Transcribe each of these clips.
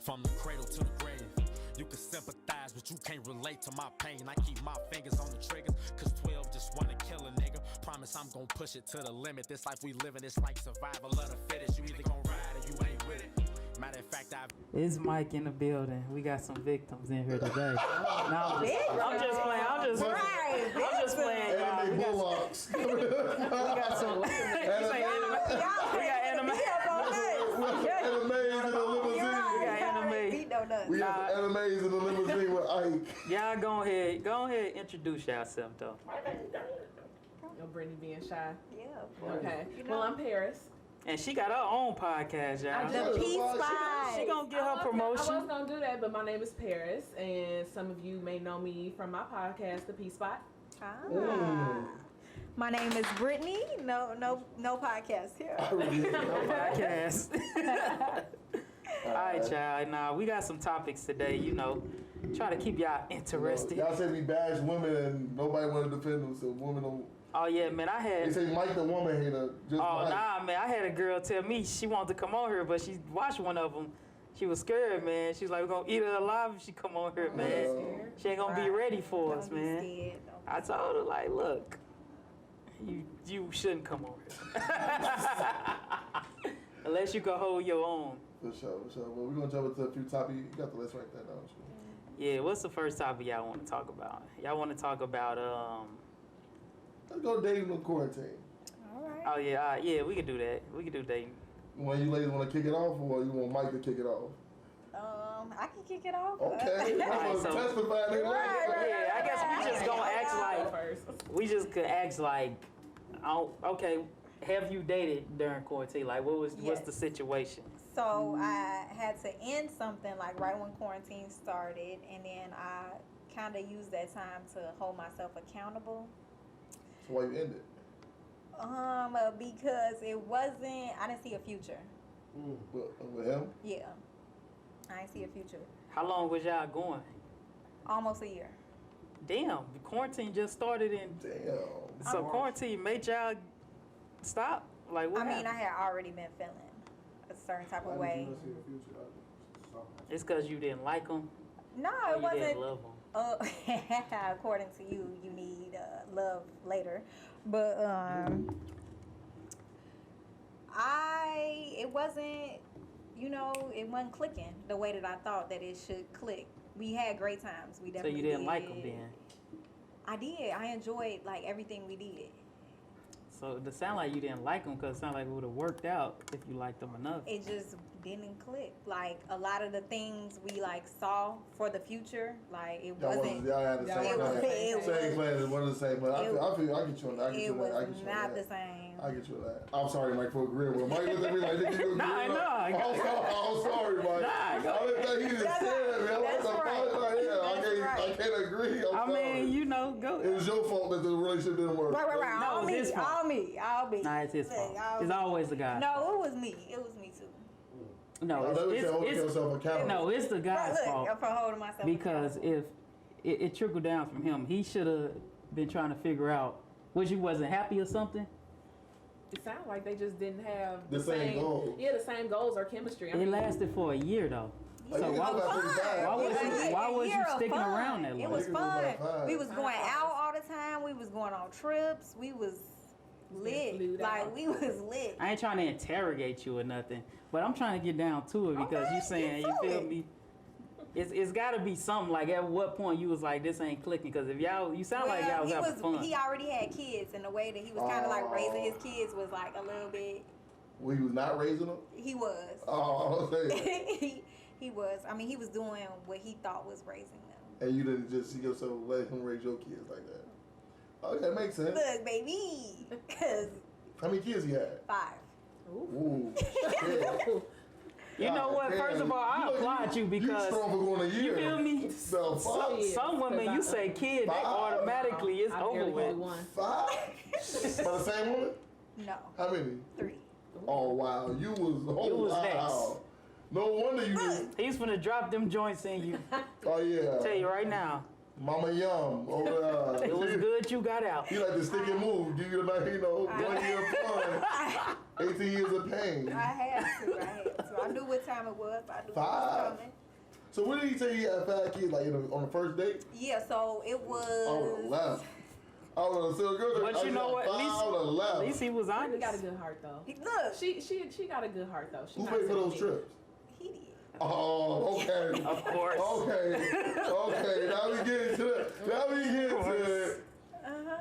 From the cradle to the grave, you can sympathize, but you can't relate to my pain. I keep my fingers on the triggers, cause 12 just wanna kill a nigga. Promise I'm gon' push it to the limit. This life we living, it's like survival of the fittest. You either gon' ride or you ain't with it. Matter of fact, It's Mike in the building. We got some victims in here today. No, I'm just playing. I'm just playing. And they bullocks. We got some. We got anime. Animes in the limousine. We got animes in the limousine with Ike. Y'all go ahead, introduce yourself though. No, Brittany being shy. Yeah. Okay. Well, I'm Paris. And she got her own podcast, y'all. The Peace Spot. She gonna get her promotion. I was gonna do that, but my name is Paris, and some of you may know me from my podcast, The Peace Spot. My name is Brittany. No podcast here. No podcast. All right, y'all. Now we got some topics today. Try to keep y'all interested. Y'all say we bash women and nobody want to defend them, so women don't. Oh yeah, man. They say Mike the woman hater. Just Mike. Nah, man. I had a girl tell me she wanted to come on here, but she watched one of them. She was scared, man. She's like, we're gonna eat her alive if she come on here, man. She ain't gonna be ready for us, man. I told her, like, look, you shouldn't come on here. Unless you can hold your own. For sure. Well, we're gonna jump into a few topics. You got the list right there, don't you? Yeah, what's the first topic y'all want to talk about? Y'all want to talk about Let's go dating in quarantine. All right. Oh yeah, we can do that. We can do dating. When you ladies want to kick it off, or you want Mike to kick it off? I can kick it off. Okay. Right, so- testify. Right. I guess we just gonna act like we just could act like, okay. Have you dated during quarantine? Like, what's the situation? So I had to end something like right when quarantine started, and then I kind of used that time to hold myself accountable. So why you ended? Because I didn't see a future. With him? Yeah, I didn't see a future. How long was y'all going? Almost a year. Damn, the quarantine just started in. Damn. So quarantine made y'all stop? Like what? I had already been feeling a certain type of way. It's because you didn't like them? No, Or it you didn't wasn't. love them? According to you, you need love later, but it wasn't clicking the way that I thought that it should click. We had great times. We definitely. So you didn't like them then? I did. I enjoyed like everything we did. So it sound like you didn't like them because it sound like it would have worked out if you liked them enough. It just didn't click. Like a lot of the things we like saw for the future, like it wasn't. Y'all had the same plan. Same plan. It wasn't the same. But I get you on that. It was not the same. I get you on that. I'm sorry, Mike, for agreeing with Mike. Looked at me like, nigga, you agree? I'm sorry, Mike. I didn't think he just said, man. I can't agree. I mean, go. It was your fault that the relationship didn't work. Right. No, it's his fault. All me. Nah, it's his fault. It's always the guy's fault. No, it was me. It was me too. No, it's the guy's fault. For holding myself because if it trickled down from him, he should have been trying to figure out you wasn't happy or something. It sounds like they just didn't have the same goals. Yeah, the same goals or chemistry. It lasted for a year though. So why was you sticking around that long? It was fun. We was going out all the time. We was going on trips. We was lit. Like we was lit. I ain't trying to interrogate you or nothing, but I'm trying to get down to it because you saying, you feel me? It's got to be something. Like at what point you was like, this ain't clicking? Because if you sound like y'all was having fun. He already had kids, and the way that he was kind of like raising his kids was like a little bit. Well, he was not raising them? He was. Oh, okay. He was. I mean, he was doing what he thought was raising them. And you didn't just see yourself let him raise your kids like that? Okay, makes sense. Look, baby. Cause how many kids he had? 5. Ooh. You know what? First of all, I applaud you because you strong for going a year. You feel me? Some women, you say kid, they automatically it's over with. 5? For the same woman? No. How many? 3. Oh wow, you was next. No wonder you did. He's finna drop them joints in you. Oh yeah. Tell you right now. Mama Yum. It was good you got out. You like to stick and move. Give you like, 1 year of fun, 18 years of pain. I had to. I knew what time it was. I knew what was coming. So what did he say he had 5 kids, like on the first date? Yeah, so it was... I would have left. I would have said, girl, but you know what? At least he was honest. He got a good heart, though. Look. She got a good heart, though. Who paid for those trips? He did. Oh, okay. Of course. Okay. Now we get into it.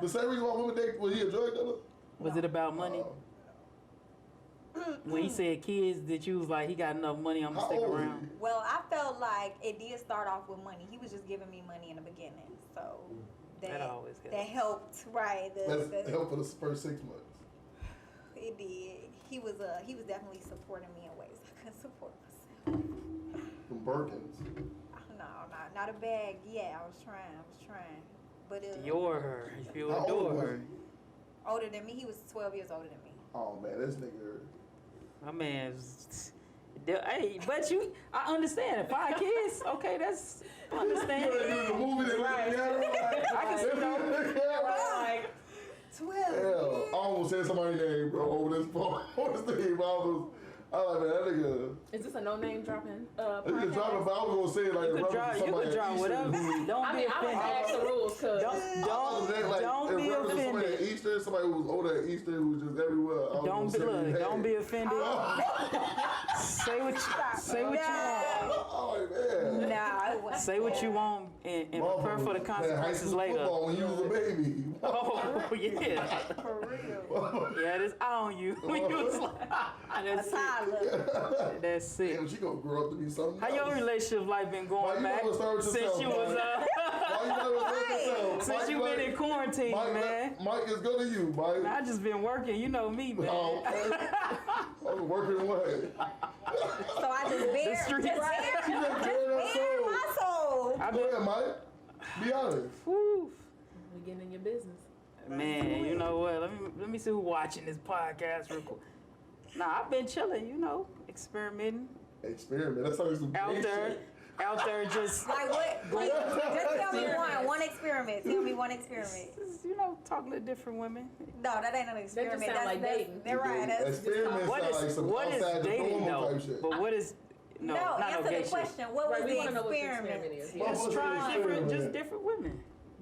The same reason why women date, was he a drug dealer? Was it about money? When he said kids, that you was like, he got enough money, I'm gonna stick around. Well, I felt like it did start off with money. He was just giving me money in the beginning, so that always helps. that helped, right? That helped for the first 6 months. It did. He was definitely supporting me in ways I couldn't support myself. From Birkins. No, not a bag. Yeah, I was trying, but You're her. If you How old adore was her. older than me. He was 12 years older than me. Oh man, this nigga. My man's. Hey, but I understand. 5 kids, okay, that's understand. The movie that I can see that. 12. Hell, I almost said somebody's name, bro, over this phone. Over this thing, but I was like, man, that nigga. Is this a no name dropping? He was dropping, but I was gonna say it like You could drop whatever. Don't be I like to ask the offended. rules, cause Don't be Somebody at offended. Easter, somebody who was older at Easter who was just everywhere. Don't be offended. Say what you want. Oh man. Nah, I wasn't. Say what you want and prepare for the consequences later. When you was a baby. Oh yeah. For real. Yeah, this on you. When you was like, A toddler. that's it. Damn, she gonna grow up to be something How your else. relationship life been Why going you back never start with since yourself, you was Why you never start with yourself? since Mike you been in quarantine, man? Mike is good to you, Mike. I just been working, you know me, man. Oh, okay. I was working away. So I just bare streets. She just carried her soul. my soul. I Go been, ahead, Mike. Be honest. whew. we getting in your business. Man, you know what? Let me see who watching this podcast real quick. Nah, I've been chilling, experimenting Experiment. That's like some out gay there, shit. out there just Like what? Like, just tell me one experiment. Tell me one experiment. talking to different women. No, that ain't an experiment. sound like dating. They're right. That's Experiment What sound is like some what is outside the dating normal though? type shit. But what is no. not Answer gay the shit. question. What was Right, we the want to know what the experiment? experiment is. What Just was the trying experiment? different women.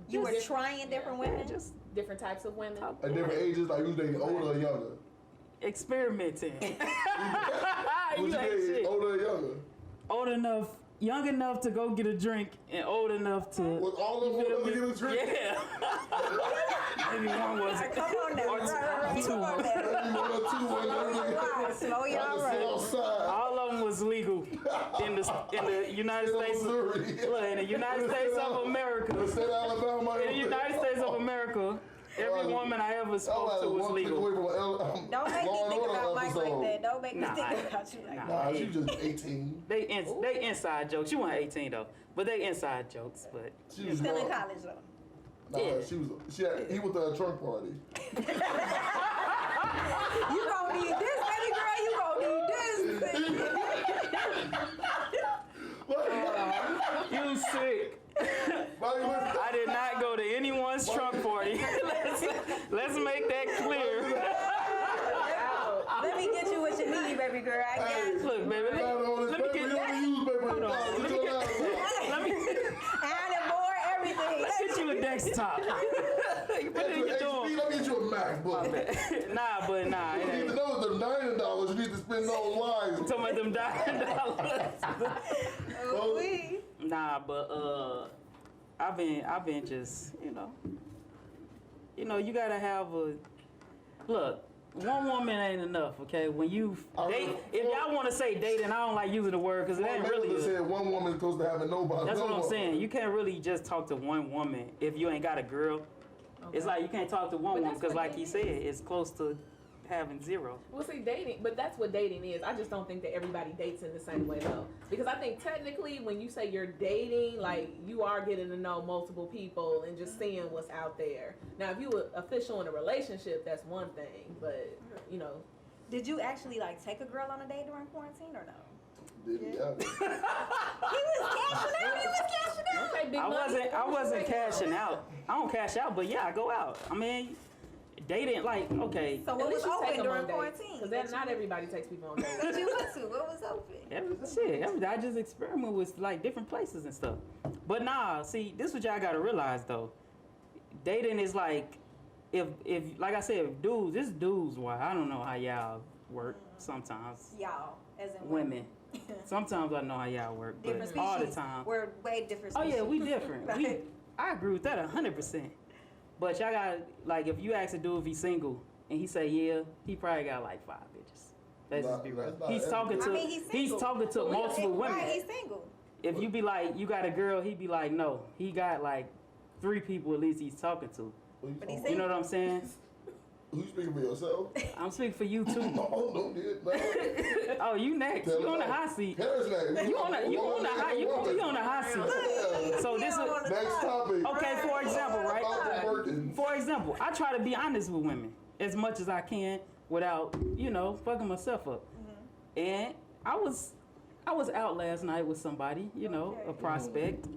You were Just- trying different women. Just Different types of women. talk, At different ages, like you was dating older or younger? experimenting. Was you you ain't dating shit. older or younger? Old enough, young enough to go get a drink, and old enough to. Was all of them to get a drink? Yeah. Maybe one was. Come on now. Or Right. two. Come on now. Maybe 1 or 2, 1 or 3. Slow y'all I just sit right. outside. All of them was legal in the United States. Missouri. Look, in the United States of America. The state of Alabama. In the United States of America, every woman I ever spoke to was legal. Don't make me think about Mike like that. Don't make me Nah, think about you like that. Nah, she was just 18. They inside jokes. She wasn't 18 though, but they inside jokes. But She was Still in young. college though. Nah, Yeah. he went to a trunk party. You gonna need this, baby girl. You gonna need this. you sick. I did not go to anyone's trunk party. let's make that clear. Let me get you what you need, baby girl. I got you. Look, baby. Let me get that. Hold on. Let me Iron and board, everything. get you a desktop. What are you doing? Let me get you a MacBook. Nah, it You need ain't. to know the $90 you need to spend those lines. Talking about them $9. Oh, we. Nah, but I've been just you gotta have a look. One woman ain't enough, okay? When you date, if y'all want to say dating, I don't like using the word because it ain't really. said one woman's supposed to have nobody. That's what I'm saying. You can't really just talk to one woman if you ain't got a girl. It's like you can't talk to one But woman that's because, what like he said, it's close to having zero. Well, see, dating, but that's what dating is. I just don't think that everybody dates in the same way, though. Because I think technically when you say you're dating, like, you are getting to know multiple people and just seeing what's out there. Now, if you were official in a relationship, that's one thing, but, Did you actually, like, take a girl on a date during quarantine or no? Did he ever? He was cashing out. Okay, big money. I wasn't cashing out. I don't cash out, but yeah, I go out. I mean, dating, like, okay. So At what was least you take open them during on dates. quarantine? Because not everybody takes people on dates. What you went to? What was open? I just experiment with like different places and stuff. But nah, see, this is what y'all gotta realize though. Dating is like, if like I said, if dudes, this dudes, why I don't know how y'all work sometimes. Y'all, as in Women. Sometimes I know how y'all work, but different species. all the time. We're way different Oh species. yeah, we different. I agree with that 100%. But y'all got, like, if you ask a dude if he's single and he say yeah, he probably got like 5 bitches. Let's just be real. He's talking to he's talking to multiple women. Right, he's single. If you be like, you got a girl, he be like, no, he got like 3 people at least he's talking to. But he's You know what I'm saying? Who you speaking for yourself? I'm speaking for you too. No, dude. Oh, you next. You on the hot seat. You on the hot seat. So this is next topic. okay. For example, right? For example, I try to be honest with women as much as I can without, fucking myself up. And I was out last night with somebody, a prospect,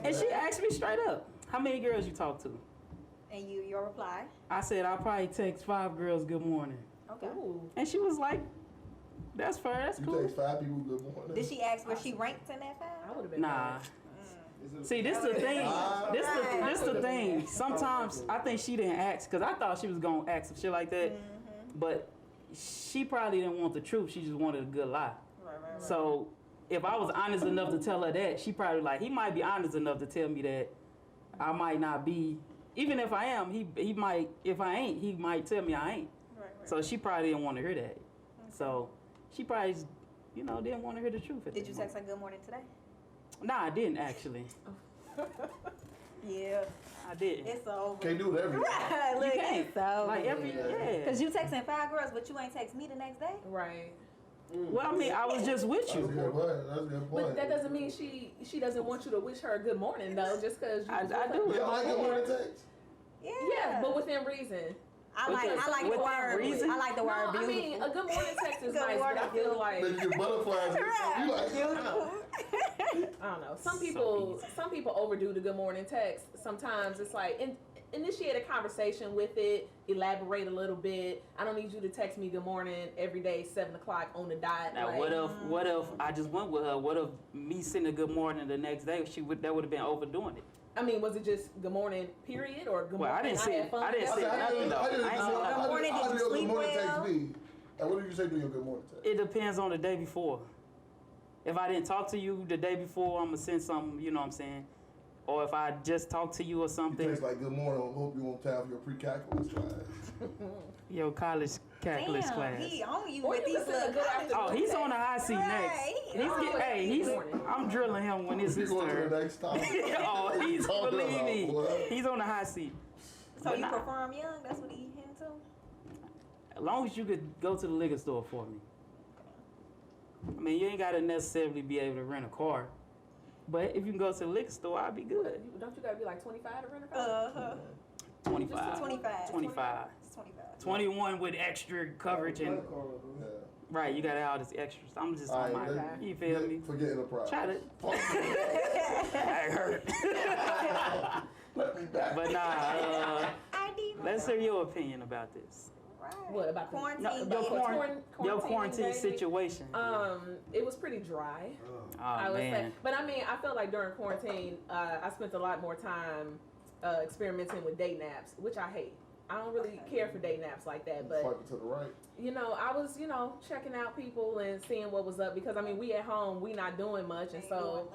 and she asked me straight up, "How many girls you talk to?" And your reply? I said, "I'll probably text 5 girls good morning." Okay. Ooh. And she was like, "That's fair. That's You cool." text 5 people good morning. Did she ask where she ranked in that 5? I would have been. Nah. See, this the thing. This the thing. Sometimes I think she didn't ask because I thought she was gonna ask some shit like that, but she probably didn't want the truth. She just wanted a good lie. Right. So if I was honest enough to tell her that, she probably like, he might be honest enough to tell me that I might not be. Even if I am, he might. If I ain't, he might tell me I ain't. Right. So she probably didn't want to hear that. So she probably, didn't want to hear the truth. Did you text her good morning today? Nah, I didn't actually. Yeah. I didn't. It's over. Can't do it every day. Right, look, You can't. it's over. Like yeah. Cause you texting 5 girls, but you ain't text me the next day. Right. Well, I mean, I was just with That's a you. good point. That's a good point. But that doesn't mean she doesn't want you to wish her a good morning though, just because you. I do. You don't like good morning text? Yeah, but within reason. I like the Within word. reason? I like the word No, I beautiful. mean a good morning text is Good nice, but I morning, feel like Then you get butterflies. You like beautiful. I don't know. Some people overdo the good morning text. Sometimes it's like initiate a conversation with it, elaborate a little bit. I don't need you to text me good morning every day, 7:00 on the dot. Now, like, what if I just went with her? What if me sending a good morning the next day? That would have been overdoing it. I mean, was it just good morning, period, or good Well, morning? I didn't say had fun? nothing though. I ain't say nothing. Good morning, did you sleep well? Text me. And what did you say to your good morning text? It depends on the day before. If I didn't talk to you the day before, I'm gonna send something. You know what I'm saying? Or if I just talked to you or You something. text like good morning. Hope you on time for your pre-calculus class. Yo, college calculus Damn, class. he on you Or with you these can send a little good comments. Oh, he's on the hot seat Right. next. I'm drilling him when it's We his going to the turn. next topic. Oh, he's Talk believe about, me. boy. He's on the hot seat. So But you nah. prefer him young? That's what he into? As long as you could go to the liquor store for me. I mean, you ain't gotta necessarily be able to rent a car, but if you can go to the liquor store, I'll be good. Don't you gotta be like 25 to rent a car? 25. 25. 25. It's 25. 21 with extra coverage and Yeah. right, you got all this extras. I'm just All on right, my. You feel me? Forget enterprise. Try to. I hurt. Let me back. But nah. ID. Let's hear your opinion about this. Right. What about the- quarantine? No, dating? your quarantine dating? situation. It was pretty dry. Oh I would say, man. but I mean, I felt like during quarantine, I spent a lot more time experimenting with date naps, which I hate. I don't really care for date naps like that, but Swipe it to the right. I was, checking out people and seeing what was up because I mean, we at home, we not doing much, and Ain't so,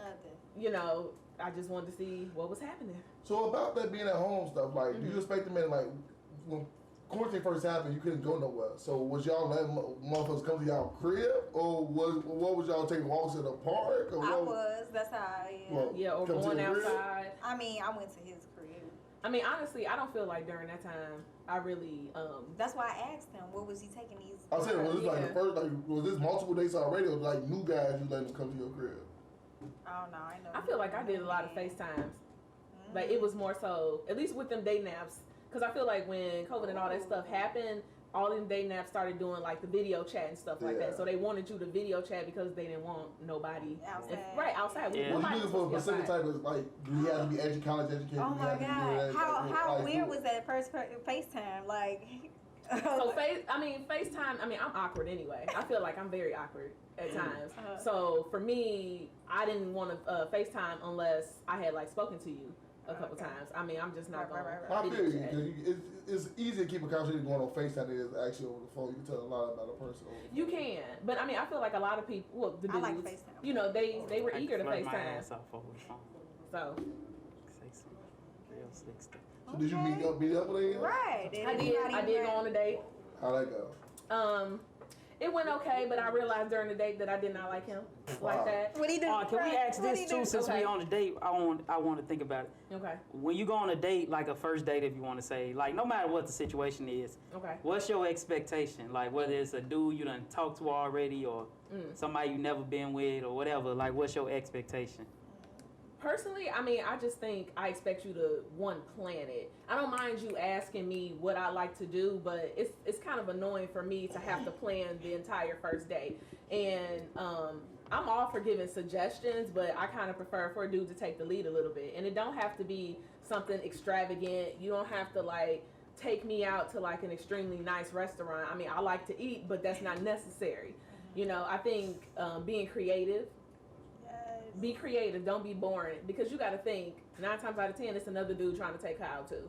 doing nothing. I just wanted to see what was happening. So about that being at home stuff, like, do you expect them in, like, when quarantine first happened, you couldn't go nowhere. So was y'all letting motherfuckers come to y'all crib, or what was y'all taking walks in the park? Or I what? was. That's how I am. Well, Yeah, or come to going your crib? outside. I mean, I went to his crib. I mean, honestly, I don't feel like during that time I really. That's why I asked him, what was he taking these? I said, was this like Yeah. the first, like, was this multiple dates already, or like new guys you letting them come to your crib? I don't know. I know. I feel like I did a lot of FaceTimes. Like it was more so, at least with them date naps, because I feel like when COVID and all that stuff happened, all them dating apps started doing like the video chat and stuff like Yeah. that. So they wanted you to video chat because they didn't want nobody Outside. outside. Yeah. What Nobody you looking supposed for a to be specific outside. type of, like, do you have to be college educated? Oh Do you my have to be God. that? How Like, weird who- was that first FaceTime? Like, So FaceTime, I'm awkward anyway. I feel like I'm very awkward at times. Uh-huh. So for me, I didn't want to FaceTime unless I had like spoken to you a couple Okay. times. I mean, I'm just not Right, going right, to I feel video you, chat. because it's easy to keep a conversation going on FaceTime than it is actually over the phone. You can tell a lot about a person over the phone. You can, but I mean, I feel like a lot of people, well, the I dudes, like FaceTime. you know, they were I eager to flirt my FaceTime. ass off over the phone. So 60, real 60. So did you meet up with anyone? right. I did go on a date. How'd that go? It went okay, but I realized during the date that I did not like him like that. What he do? Can we ask What this he too? do? Since Okay. we on a date, I want to think about it. Okay. When you go on a date, like a first date, if you want to say, like no matter what the situation is, Okay. what's your expectation? Like whether it's a dude you done talked to already or somebody you never been with or whatever. Like what's your expectation? Personally, I mean, I just think I expect you to plan it. I don't mind you asking me what I like to do, but it's kind of annoying for me to have to plan the entire first date. And I'm all for giving suggestions, but I kind of prefer for a dude to take the lead a little bit. And it don't have to be something extravagant. You don't have to like take me out to like an extremely nice restaurant. I mean, I like to eat, but that's not necessary. You know, I think being creative. Be creative, don't be boring. Because you got to think, 9 times out of 10, it's another dude trying to take her out too.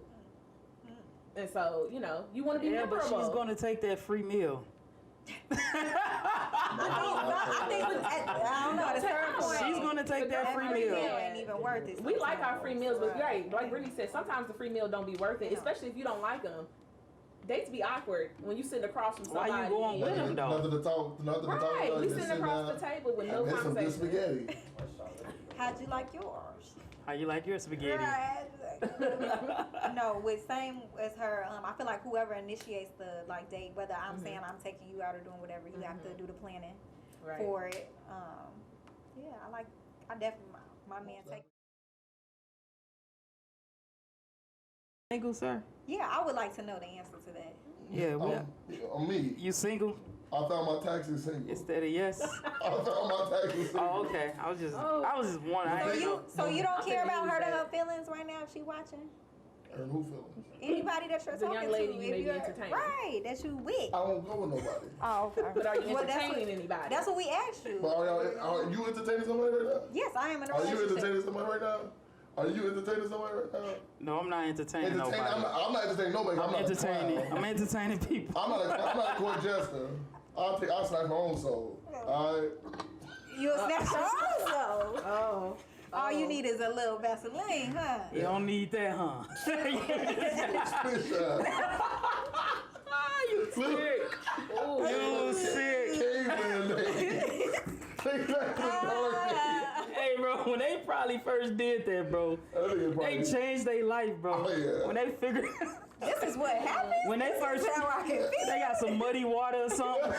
And so, you know, you want to be Yeah, but memorable. she's gonna take that free meal. I think I don't know. It's her point. She's gonna take that free meal. Ain't even worth it. We like our free meals, but Right. right, like Brittany said, sometimes the free meal don't be worth it, especially if you don't like them. Dates be awkward when you sit across from Why somebody. you going with him though? Nothing to talk. Nothing to talk Right, about. we Just sitting across the table with no and some good conversation. spaghetti. How'd you like yours? How you like your spaghetti? Right. No, with same as her. I feel like whoever initiates the like date, whether I'm saying I'm taking you out or doing whatever, you have to do the planning Right. for it. Yeah, I definitely my man take. Single, sir? Yeah, I would like to know the answer to that. Yeah, Me, You single? I found my taxes single. Instead of yes? I found my taxes single. Oh, okay. I was just wondering. I So ain't know. so you don't I'm care finna about use hurting that. her feelings right now if she watching? And who feelings? Anybody that you're The young talking lady to, you if may be you're entertaining. right, that you with. I don't go with nobody. Oh, okay. But are you Well, that's entertaining what- anybody? That's what we asked you. But are you entertaining somebody right now? Yes, I am in a Are you relationship. entertaining somebody right now? Are you entertaining somebody right now? No, I'm not entertaining Entertaining? nobody. I'm not entertaining nobody. I'm not entertaining. a clown. I'm entertaining people. I'm not a court jester. I'll snatch my own soul. Alright. You a snatch your own soul. Oh. All you need is a little Vaseline, huh? You don't need that, huh? You sick. You sick. Caveman lady. Take that to the party. Hey, bro, when they probably first did that, bro, That nigga they probably- changed their life, bro. Oh, yeah. When they figured, This is what happened. when they first, That's how I can feel. they got some muddy water or something.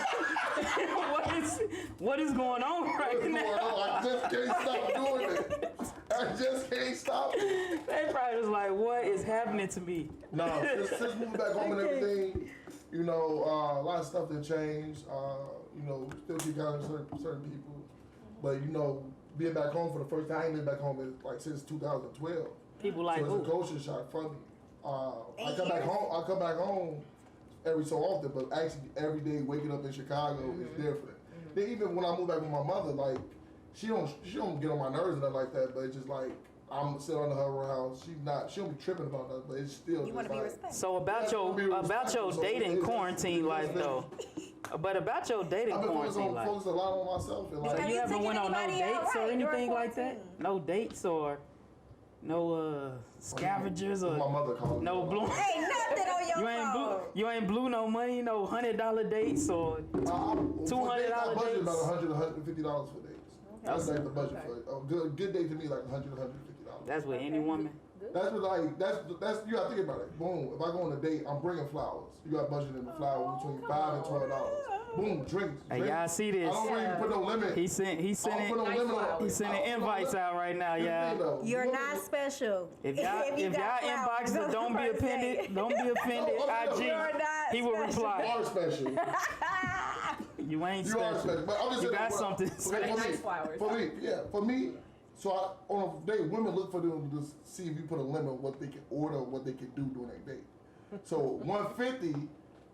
what is going on right What's going now? on? I just can't stop doing it. I just can't stop it. They probably was like, what is happening to me? No, since moving back home and everything, you know, a lot of stuff that changed. You know, still keep counting certain people, but you know, being back home for the first time, I ain't been back home since 2012. People like, So it's a ooh. culture shock for me. I 8 come back years? home. I come back home every so often, but actually every day waking up in Chicago is different. Then even when I moved back with my mother, like she don't get on my nerves and nothing like that, but it's just like I'm sitting under her house. She don't be tripping about nothing, but it's still You just want to be like, respected. So about Yeah, your be respectful. So dating it's- quarantine life though. But about your dating I've been focused quarantine life. a lot on myself and So like Have you you haven't taken went on no anybody out dates or right during anything like that? quarantine? No dates or no scavengers my or mother called me. no blue. Ain't nothing on your phone. You ain't blew no money, no $100 dates or For dates, I $200 budget dates. about $100 $150 for dates. That's like the budget for a good date to me, like $100 $150. that's with any woman. That's what like that's you gotta think about it. Boom. If I go on a date, I'm bringing flowers. You got budget in the flowers between $5 and $12. boom, drinks. Hey, y'all see this? I don't really put no limit. He sending I don't put no Nice limit on flowers. it. He's sending I don't put no invites limit. out right now, Here's the thing, y'all. though. You're Women- not special. If y'all you got inbox flowers it, on don't the be first offended. date. Don't be offended. No, okay, You're IG, not he will special. You reply. are special. You ain't You are special. special. But I'm just You saying, got well, something. for me, Nice flowers. For me, yeah, for me. So on a date, women look for them to see if you put a limit on what they can order, or what they can do during that date. So 150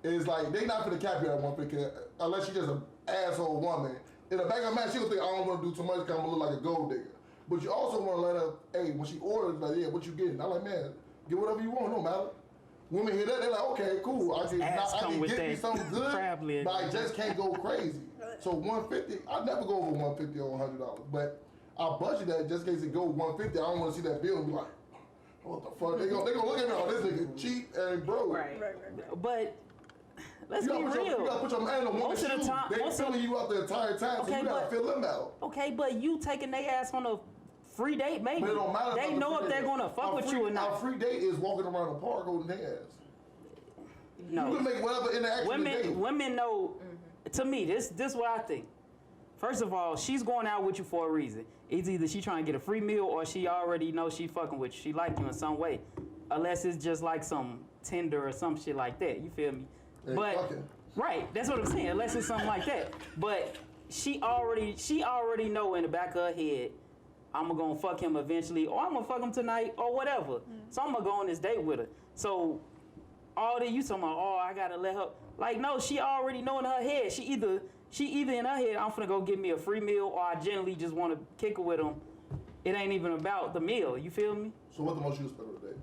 is like they not gonna cap you at 150 unless she's just an asshole woman. In the back of her mind, she'll think I don't want to do too much because I'm gonna look like a gold digger. But you also want to let her, hey, when she orders, like, yeah, what you getting? I'm like, man, get whatever you want, no matter. Women hear that, they're like, okay, cool. I can with get me that something good, crab leg. but I just can't go crazy. So 150, I never go over 150 or $100, but I budget that just in case it go 150. I don't want to see that bill and be like, what the fuck? They gonna look at me, oh, this nigga cheap and broke. Right. But let's You be gotta, real. you gotta put your man in a woman's Most of the shoes. time- They most of- filling you out the entire time, so Okay, you gotta but- fill them out. Okay, but you taking their ass on a free date, maybe. But it don't matter. They about the know free if they're date. gonna fuck A with free- you or not. A free date is walking around the park holding hands. You No. can make whatever interaction today. Women know. To me, this what I think. First of all, she's going out with you for a reason. It's either she trying to get a free meal or she already knows she fucking with you. She like you in some way, unless it's just like some Tinder or some shit like that. You feel me? Hey, But fucking. right, that's what I'm saying. Unless it's something like that. But she already know in the back of her head, I'm gonna fuck him eventually, or I'm gonna fuck him tonight, or whatever. So I'm gonna go on this date with her. So all that you talking about, oh, I gotta let her. Like, no, she already know in her head. She either in her head, I'm finna go get me a free meal, or I generally just want to kick it with him. It ain't even about the meal. You feel me? So what the most you spend on a day?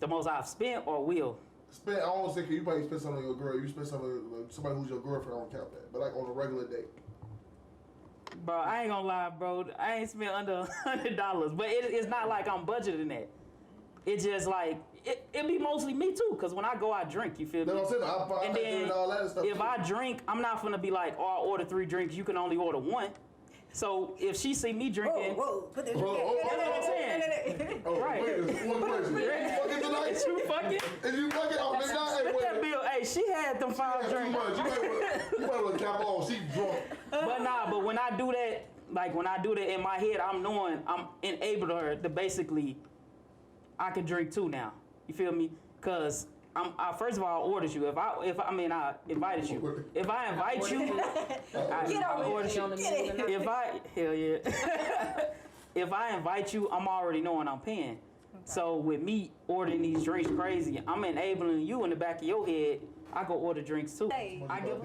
The most I've spent or will. Spend, I don't think you probably spend something on your girl. You spend something on somebody who's your girlfriend. I don't count that. But like on a regular day. Bro, I ain't gonna lie, bro. I ain't spent under $100, but it's not like I'm budgeting that. It's just like it be mostly me too, cause when I go out drink, you feel me? That's what I'm saying. And then all that stuff. if too. I drink, I'm not gonna be like, oh, I order 3 drinks, you can only order 1. So if she see me drinking, Whoa, put the Whoa, whoa, that's what I'm saying. Oh, Right. wait, there's one question. Is you fucking tonight? Is you fucking? Is you fucking? Oh, nigga, I ain't Split that waiting. bill. Hey, she had them 5 Too drinks. much. You better look cap on. She drunk. But when I do that, like when I do that in my head, I'm knowing I'm enabling her to basically, I can drink 2 now. You feel me? Cause I first of all, I ordered you. I invited you. If I invite you, I ordered you. If hell yeah. If I invite you, I'm already knowing I'm paying. So with me ordering these drinks crazy, I'm enabling you in the back of your head. I go order drinks too. Hey. I give.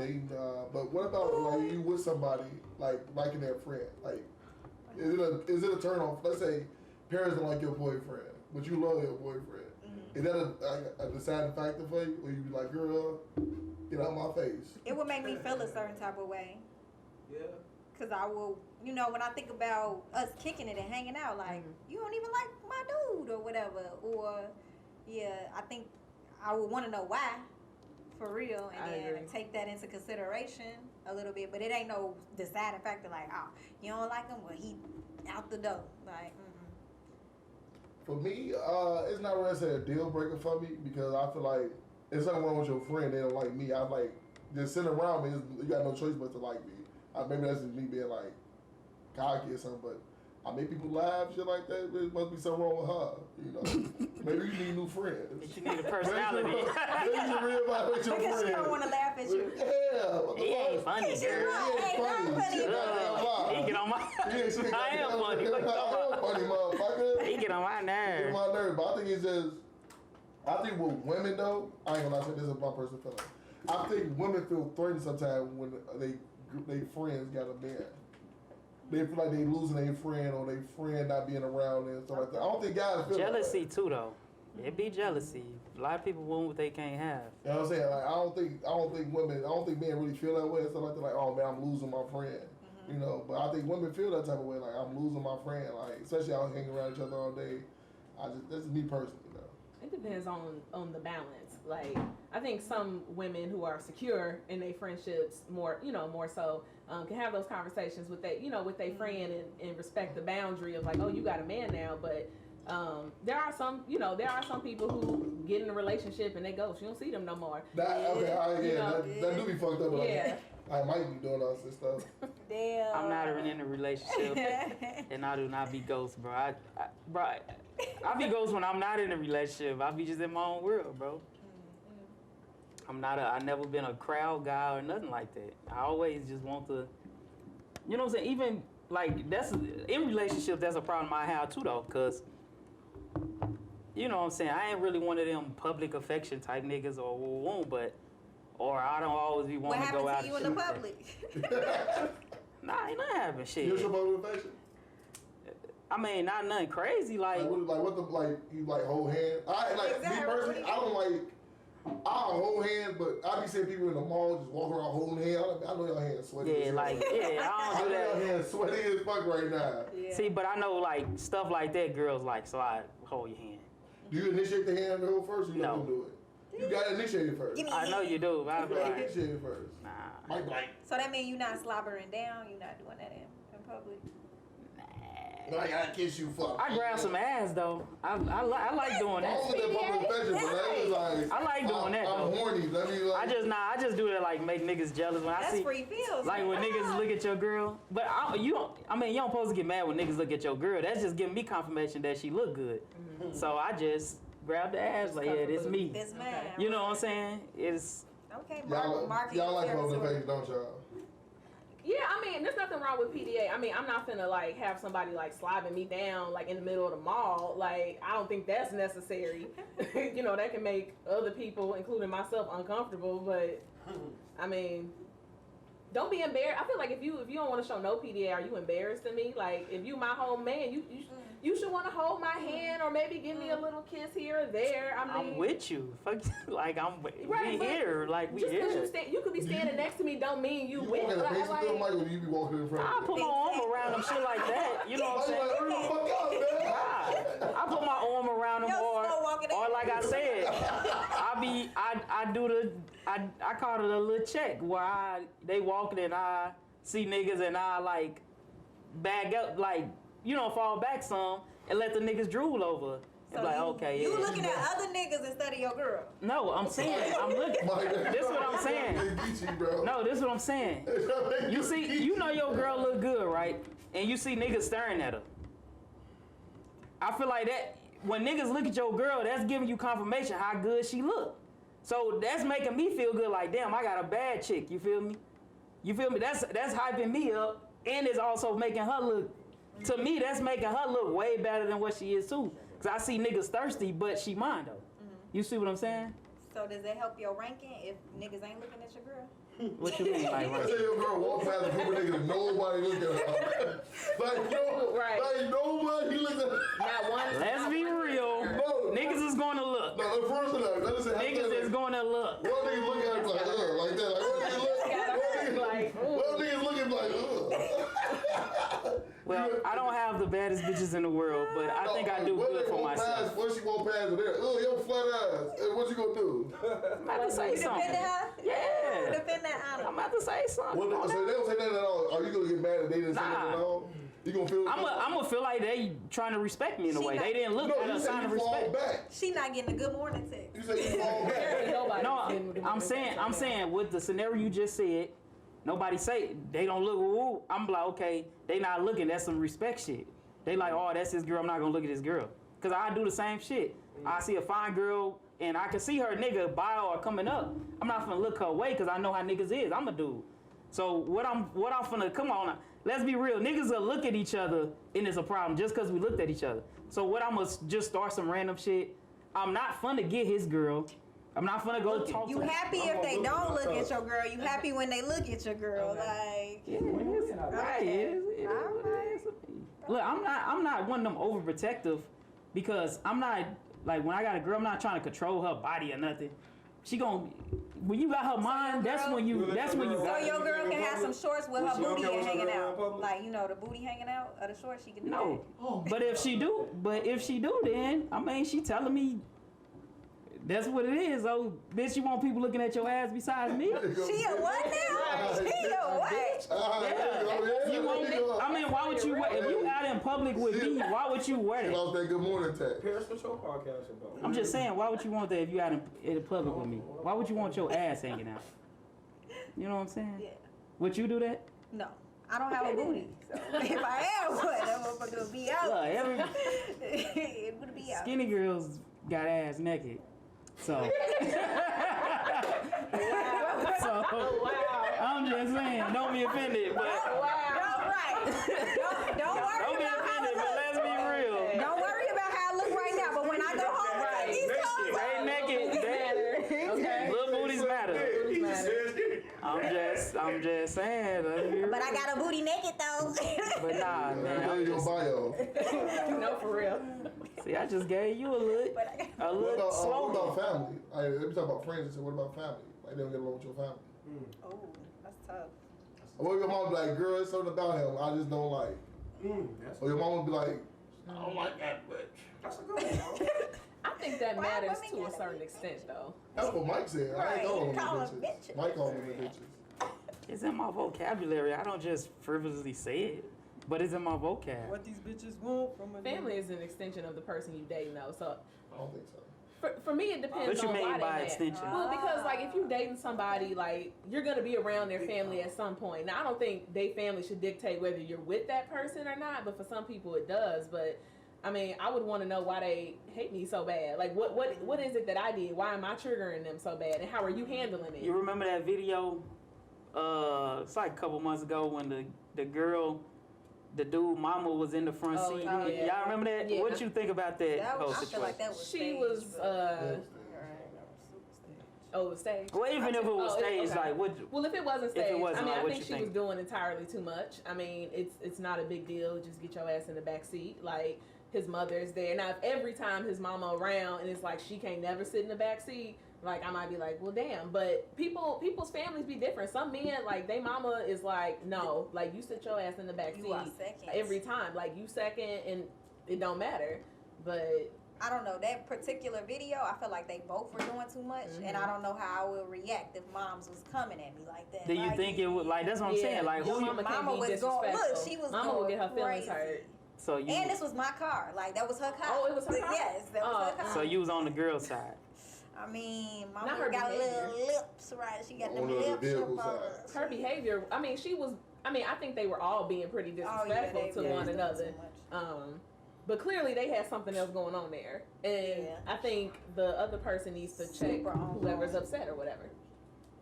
But what about like you with somebody like liking their friend? Like, is it a turn off? Let's say parents don't like your boyfriend, but you love your boyfriend. Is that a deciding factor for you? Or you be like, girl, get out my face? It would make me feel a certain type of way. Yeah. Cause I will, when I think about us kicking it and hanging out, like you don't even like my dude or whatever, or I think I would want to know why, for real, and I then agree. take that into consideration a little bit. But it ain't no deciding factor like, oh, you don't like him, well he out the door, like. For me, it's not really say a deal breaker for me because I feel like if something wrong with your friend, they don't like me. I'm like, just sitting around me, you got no choice but to like me. Maybe that's just me being like cocky or something, but I make people laugh, shit like that. There must be something wrong with her, Maybe you need new friends. You need a personality. Maybe you should reevaluate your Because friend. she don't want to laugh at you. Yeah, what the He ain't fuck? funny, She's girl. right. He Hey, ain't not funny. Shit, He get on my. Yeah, she I am funny. What you talking I am about? funny, motherfucker. He get on my Get nerves. my nerve, but I think it's just. I think with women though, I ain't gonna lie, this is my personal feeling. I think women feel threatened sometimes when they friends got a man. They feel like they losing their friend or their friend not being around and stuff like that. I don't think guys feel Jealousy Like that. too, though. It be jealousy. A lot of people want what they can't have. You know what I'm saying? Like I don't think men really feel that way and stuff like that. Like, oh man, I'm losing my friend. But I think women feel that type of way. Like I'm losing my friend. Like especially out hanging around each other all day. That's just me personally, though. It depends on the balance. Like I think some women who are secure in their friendships more so can have those conversations with their friend and respect the boundary of like, oh, you got a man now, but there are some people who get in a relationship and they ghost. You don't see them no more. That do be fucked up. Yeah. I might be doing all this stuff. Damn. I'm not even in a relationship, and I do not be ghost, bro. I be ghost when I'm not in a relationship. I be just in my own world, bro. I never been a crowd guy or nothing like that. I always just want to, you know what I'm saying? Even like that's in relationships, that's a problem I have too, though, cause you know what I'm saying. I ain't really one of them public affection type niggas or I don't always be wanting to go out. What happened to you in the public? Nah, ain't nothing happen. Shit. You show public affection? I mean, not nothing crazy. Like you hold hands? Me personally, I don't like. I'll hold hands, but I be seeing people in the mall just walking around holding hands. I know y'all hands sweaty. Yeah, I don't do I know that. y'all hands sweaty as fuck right now. Yeah. See, but I know like stuff like that, girls like, so I hold your hand. Do you initiate the hand to hold first? Or you No. don't do it. You gotta initiate it first. Give me I know you do. But I You be gotta like, initiate it first. nah. Mike Blank. So that means you're not slobbering down. You're not doing that in public. I gotta kiss you, fuck. I grab some ass though. I like doing I don't that. look at public affection, but that is like. I like doing that, I'm though. horny. Let me like. I just do that like make niggas jealous when I That's see. free feels. Like when niggas look at your girl, but you don't supposed to get mad when niggas look at your girl. That's just giving me confirmation that she look good. Mm-hmm. So I just grab the ass like, yeah, this me. This man. You know what I'm saying? It's Okay, y'all like public affection, don't y'all? Yeah, I mean, there's nothing wrong with PDA. I mean, I'm not finna like have somebody like slobbing me down like in the middle of the mall. Like, I don't think that's necessary. You know, that can make other people, including myself, uncomfortable. But I mean, don't be embarrassed. I feel like if you don't want to show no PDA, are you embarrassed to me? Like, if you my whole man, you should want to hold my hand or maybe give me a little kiss here or there. I mean, I'm with you. Fuck, like Right, we but here, like we just here. because you could be standing next to me, don't mean you You with. walking in the face Like, of them, Michael, or you be walking in front I of put them? my arm around them, shit like that. You know what I'm saying? Like, hurry the fuck up, man. I put my arm around them, Yo, or slow walking like I said, I call it a little check where they walking and I see niggas and I like bag up, like fall back some and let the niggas drool over. So Like, okay, you yeah. looking at other niggas instead of your girl. No, I'm saying I'm looking. This is what I'm saying. No, this is what I'm saying. You see, you know your girl look good, right? And you see niggas staring at her. I feel like that when niggas look at your girl, that's giving you confirmation how good she look. So that's making me feel good. Like, damn, I got a bad chick. You feel me? That's hyping me up, and it's also making her look. To me, that's making her look way better than what she is too. Cause I see niggas thirsty, but she mine though. You see what I'm saying? So does that help your ranking if niggas ain't looking at your girl? What you mean? Like, I say your girl walk past a group of niggas, nobody look at her. Right. Like nobody look at her. not one. let's be real. No, Niggas is going to look. No, first of all, let's say Niggas is going to look. One nigga look at her like that. Like, One nigga looking like, Well, I don't have the baddest bitches in the world, but I think I do good for myself. Once she walk past her there, your flat ass. Hey, what you gonna do? I'm about to say You defend something. her? Yeah. Defend that honor. I'm about to say something. Well, so they don't say nothing at all. Are you gonna get mad if they didn't say nothing at all? You gonna feel? I'm gonna feel like they trying to respect me in a She way. not- They didn't look No, at you a said sign of you fall respect. back. She not getting a good morning text. You said you fall back. Nobody. No, I'm saying with the scenario you just said, nobody say they don't look. Ooh, I'm like, okay, they not looking. That's some respect shit. They like, oh, that's his girl. I'm not gonna look at his girl, cause I do the same shit. I see a fine girl and I can see her nigga bio or coming up. I'm not gonna look her way, cause I know how niggas is. I'm a dude. So what I'm finna, come on, let's be real. Niggas will look at each other and it's a problem just cause we looked at each other. So what I'm gonna just start some random shit. I'm not finna get his girl. I'm not finna go talk You to her. happy if they don't look at your girl. You happy when they look at your girl. Like, Yeah, it is. Right. It is. Alright. Look, I'm not one of them overprotective, because I'm not like, when I got a girl, I'm not trying to control her body or nothing. She gon' when you got her mind, that's when you so got your girl can have some shorts with her She don't booty care what hanging your girl in out. public? Like, the booty hanging out of the shorts, she can do no. Oh, But if she do, then I mean, she telling me That's what it is. Oh, bitch, you want people looking at your ass besides me? She a what now? She a what? You want me? I mean, why would you wear? If you out in public with me, why would you wear She that? lost that good morning text. Parents Control podcast about. I'm just saying, why would you want that if you out in public with me? Why would you want your ass hanging out? You know what I'm saying? Yeah. Would you do that? No, I don't have a booty. So if I am one, that motherfucker would be out. Look, every It would be out. skinny girls got ass naked. So, I'm just saying, don't be offended, but Don't worry don't be about how offended, it but let's look. be real. Don't worry about how I look right now. But when I go home and take these clothes They off, naked, Okay. little booties matter. I'm just saying, let's be real. but I got a booty naked though. But nah, Go man. to I'm your just, bio. No, for real. see, I just gave you a little But I got- What slogan. about family? Let me talk about friends and say, what about family? Like, they don't get along with your family. Oh, that's tough. What if your mom be like, girl, it's something about him I just don't like? Or your mom would be like, I don't like that bitch. That's a good one. I think that Why matters women to a gotta certain be extent, though. That's what Mike said. I Right, ain't calling he them call 'em bitches. bitches. Mike called them bitches. It's in my vocabulary. I don't just frivolously say it, but it's in my vocab. What these bitches want from a Family is an extension of the person you date, though. So I don't think so. for me, it depends What you on mean why by they mad. extension? Well, because like if you dating somebody, like you're gonna be around their family at some point. Now, I don't think their family should dictate whether you're with that person or not, but for some people it does. But I mean, I would want to know why they hate me so bad. Like, what is it that I did? Why am I triggering them so bad? And how are you handling it? You remember that video? It's like a couple months ago when the girl, the dude mama was in the front Oh, seat. yeah. Y'all remember that? Yeah. What you think about that That whole was, I feel situation? like that was She staged, was but- stage. Well, even if it was Oh, staged, okay. like what? Well, if it wasn't If it staged, wasn't, I mean, like, I what think you she think? was doing entirely too much. I mean, it's not a big deal. Just get your ass in the back seat. Like his mother's there. Now, if every time his mama around and it's like she can't never sit in the back seat, like I might be like, well, damn. But people's families be different. Some men, like they mama is like, no, like you sit your ass in the back You are seat second. every time. Like you second, and it don't matter. But I don't know, that particular video, I feel like they both were doing too much, and I don't know how I would react if moms was coming at me like that. Do you Like, think it would like? That's what I'm saying. Like your who? mama can't Mama be was going, disrespectful. look, she was Mama going will get her feelings crazy. hurt. So you. And this was my car. Like, that was her car. Oh, it was her car? Yes, that was her car. So you was on the girl side. I mean, Not mama her got behavior. little lips, right? She got them On the lips. vehicle up on side. Her behavior, I mean, I think they were all being pretty disrespectful they to was one doing another. too much. But clearly they had something else going on there. And Yeah. I think the other person needs to check Super on whoever's point. upset or whatever.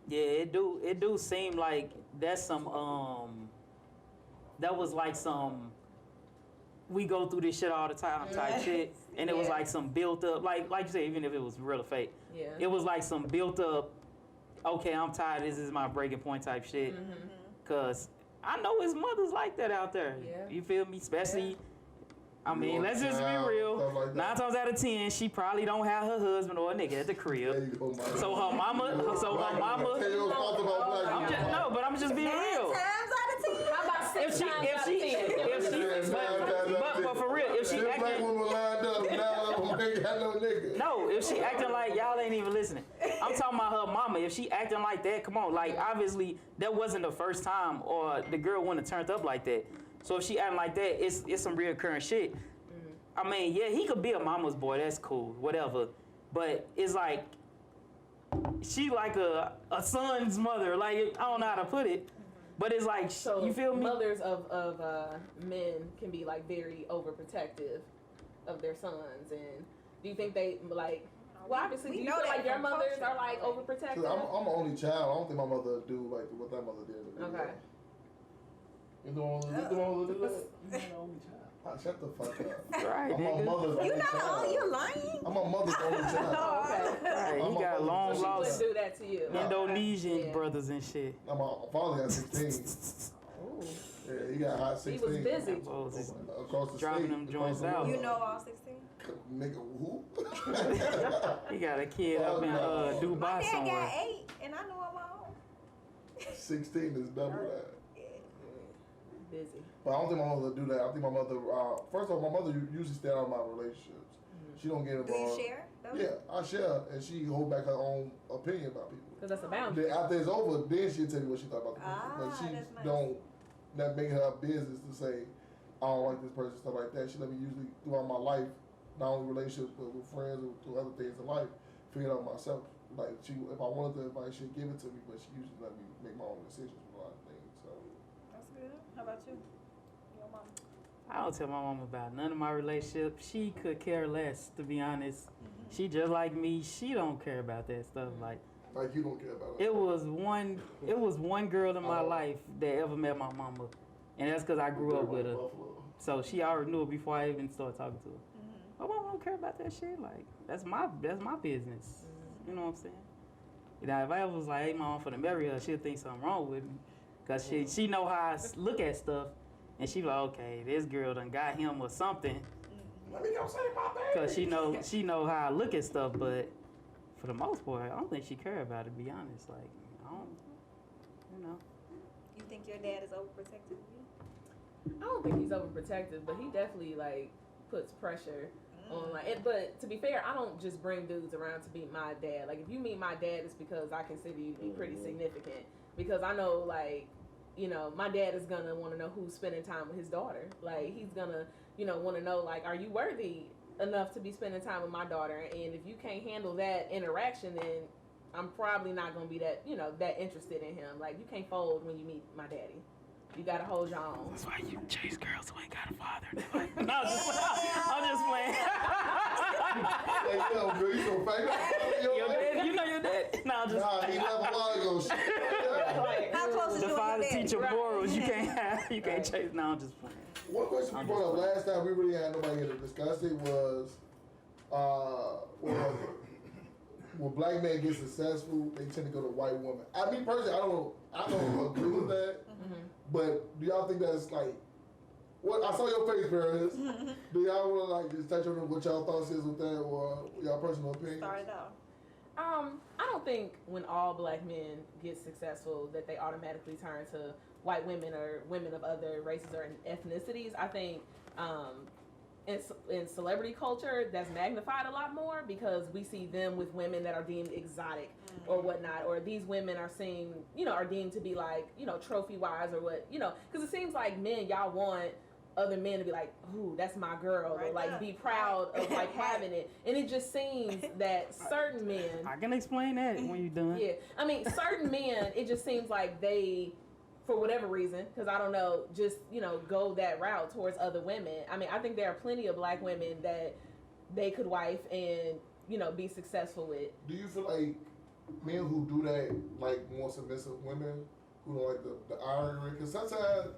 Yeah, it do seem like that's some that was like some we go through this shit all the time type shit, and it was Yeah. like some built up like you say, even if it was real or fake, Yeah. it was like some built up. Okay, I'm tired. This is my breaking point type shit. Cause I know his mother's like that out there. Yeah. You feel me? Especially. I mean, Your let's just be child, real. stuff like that. 9 times out of 10, she probably don't have her husband or a nigga at the There crib. you go, Mike. So her mama, Tell your thoughts about black I'm just people. no, but I'm just being 9 real. times out of 10. How about six If she, times if out she, of 10? if she, but for real, if she Them black acting, women lined up, now they got no nigga. no, if she acting like y'all ain't even listening. I'm talking about her mama. If she acting like that, come on, like obviously that wasn't the first time, or the girl wouldn't have turned up like that. So if she acting like that, it's some reoccurring shit. I mean, yeah, he could be a mama's boy. That's cool, whatever. But it's like she like a son's mother. Like I don't know how to put it, but it's like So you feel me? mothers of men can be like very overprotective of their sons, and do you think they like? Well, obviously, We do you know feel that like your from mothers culture. are like I'm overprotective? an only child. I don't think my mother do like what that mother did. Okay. You know what did that? Shut the fuck up. Right, I'm my nigga. mother's only You not child. the you're lying. I'm my mother's only child. Oh, okay. Right, I'm he a got mother. long So she lost wouldn't do that to you. Indonesian Yeah. brothers and shit. Now my father got 16. Ooh. Yeah, he got hot He 16. was busy. Oh, is Across the dropping state. them joints across the out. You world. know all 16? Nigga, who? he got a kid up in My Dubai dad somewhere. got 8, and I know I'm my own. 16 is double that. Busy. But I don't think my mother do that. I think my mother, first of all, my mother usually stay out of my relationships. She don't get Do involved. you share? Though? Yeah, I share, and she hold back her own opinion about people. Because that's a boundary. Then after it's over, then she'll tell you what she thought about the person. Ah, But she that's nice. don't, not make it her business to say, I don't like this person, stuff like that. She let me usually, throughout my life, not only relationships, but with friends or through other things in life, figure it out myself. Like, she, if I wanted the advice, she'd give it to me, but she usually let me make my own decisions with a lot of things, so. That's good. How about you? Your mama? I don't tell my mom about none of my relationships. She could care less, to be honest. She just like me. She don't care about that stuff. Like Like, you don't care about it. it was one girl in my life that ever met my mama, and that's because I grew up with her. Buffalo. So she already knew it before I even started talking to her. My mom don't care about that shit. Like that's my business. You know what I'm saying? You know, if I ever was like, hey, mom, for to marry her, she'll think something wrong with me, cause she know how I look at stuff, and she like, okay, this girl done got him or something. Let me go say my baby. Cause she know how I look at stuff, but for the most part, I don't think she care about it. To be honest, like I don't, you know. You think your dad is overprotective of you? I don't think he's overprotective, but he definitely like puts pressure on like. But to be fair, I don't just bring dudes around to meet my dad. Like if you meet my dad, it's because I consider you to be pretty significant. Because I know like, you know, my dad is gonna want to know who's spending time with his daughter. Like he's gonna, you know, want to know like, are you worthy enough to be spending time with my daughter? And if you can't handle that interaction, then I'm probably not gonna be that, you know, that interested in him. Like you can't fold when you meet my daddy. You gotta hold your own. That's why you chase girls who ain't got a father. No, I'm just playing. Hey, yo, girl, you so fake. Your dad, you know your dad. No, I'm just Nah, he left a while ago. Shit. Like, How close is the you and father your dad? teacher Right. morals. You can't chase. No, I'm just playing. One question we brought up last time, we really had nobody here to discuss it, was, when black men get successful, they tend to go to white women. I mean, personally, I don't agree with that. But do y'all think that's like, what I saw your face, Paris. Do y'all want to like just touch on what y'all thoughts is with that, or y'all personal opinions? Start it off. I don't think when all black men get successful that they automatically turn to white women or women of other races or ethnicities. I think in celebrity culture that's magnified a lot more because we see them with women that are deemed exotic or whatnot, or these women are seen, you know, are deemed to be like, you know, trophy wise or what, you know, because it seems like men, y'all want other men to be like, ooh, that's my girl, Right or like there. be proud of like Right. having it. And it just seems that certain men, I can explain that when you're done. yeah, I mean, certain men, it just seems like they, for whatever reason, because I don't know, just, you know, go that route towards other women. I mean, I think there are plenty of black women that they could wife and, you know, be successful with. Do you feel like men who do that like more submissive women who don't like the irony? Because sometimes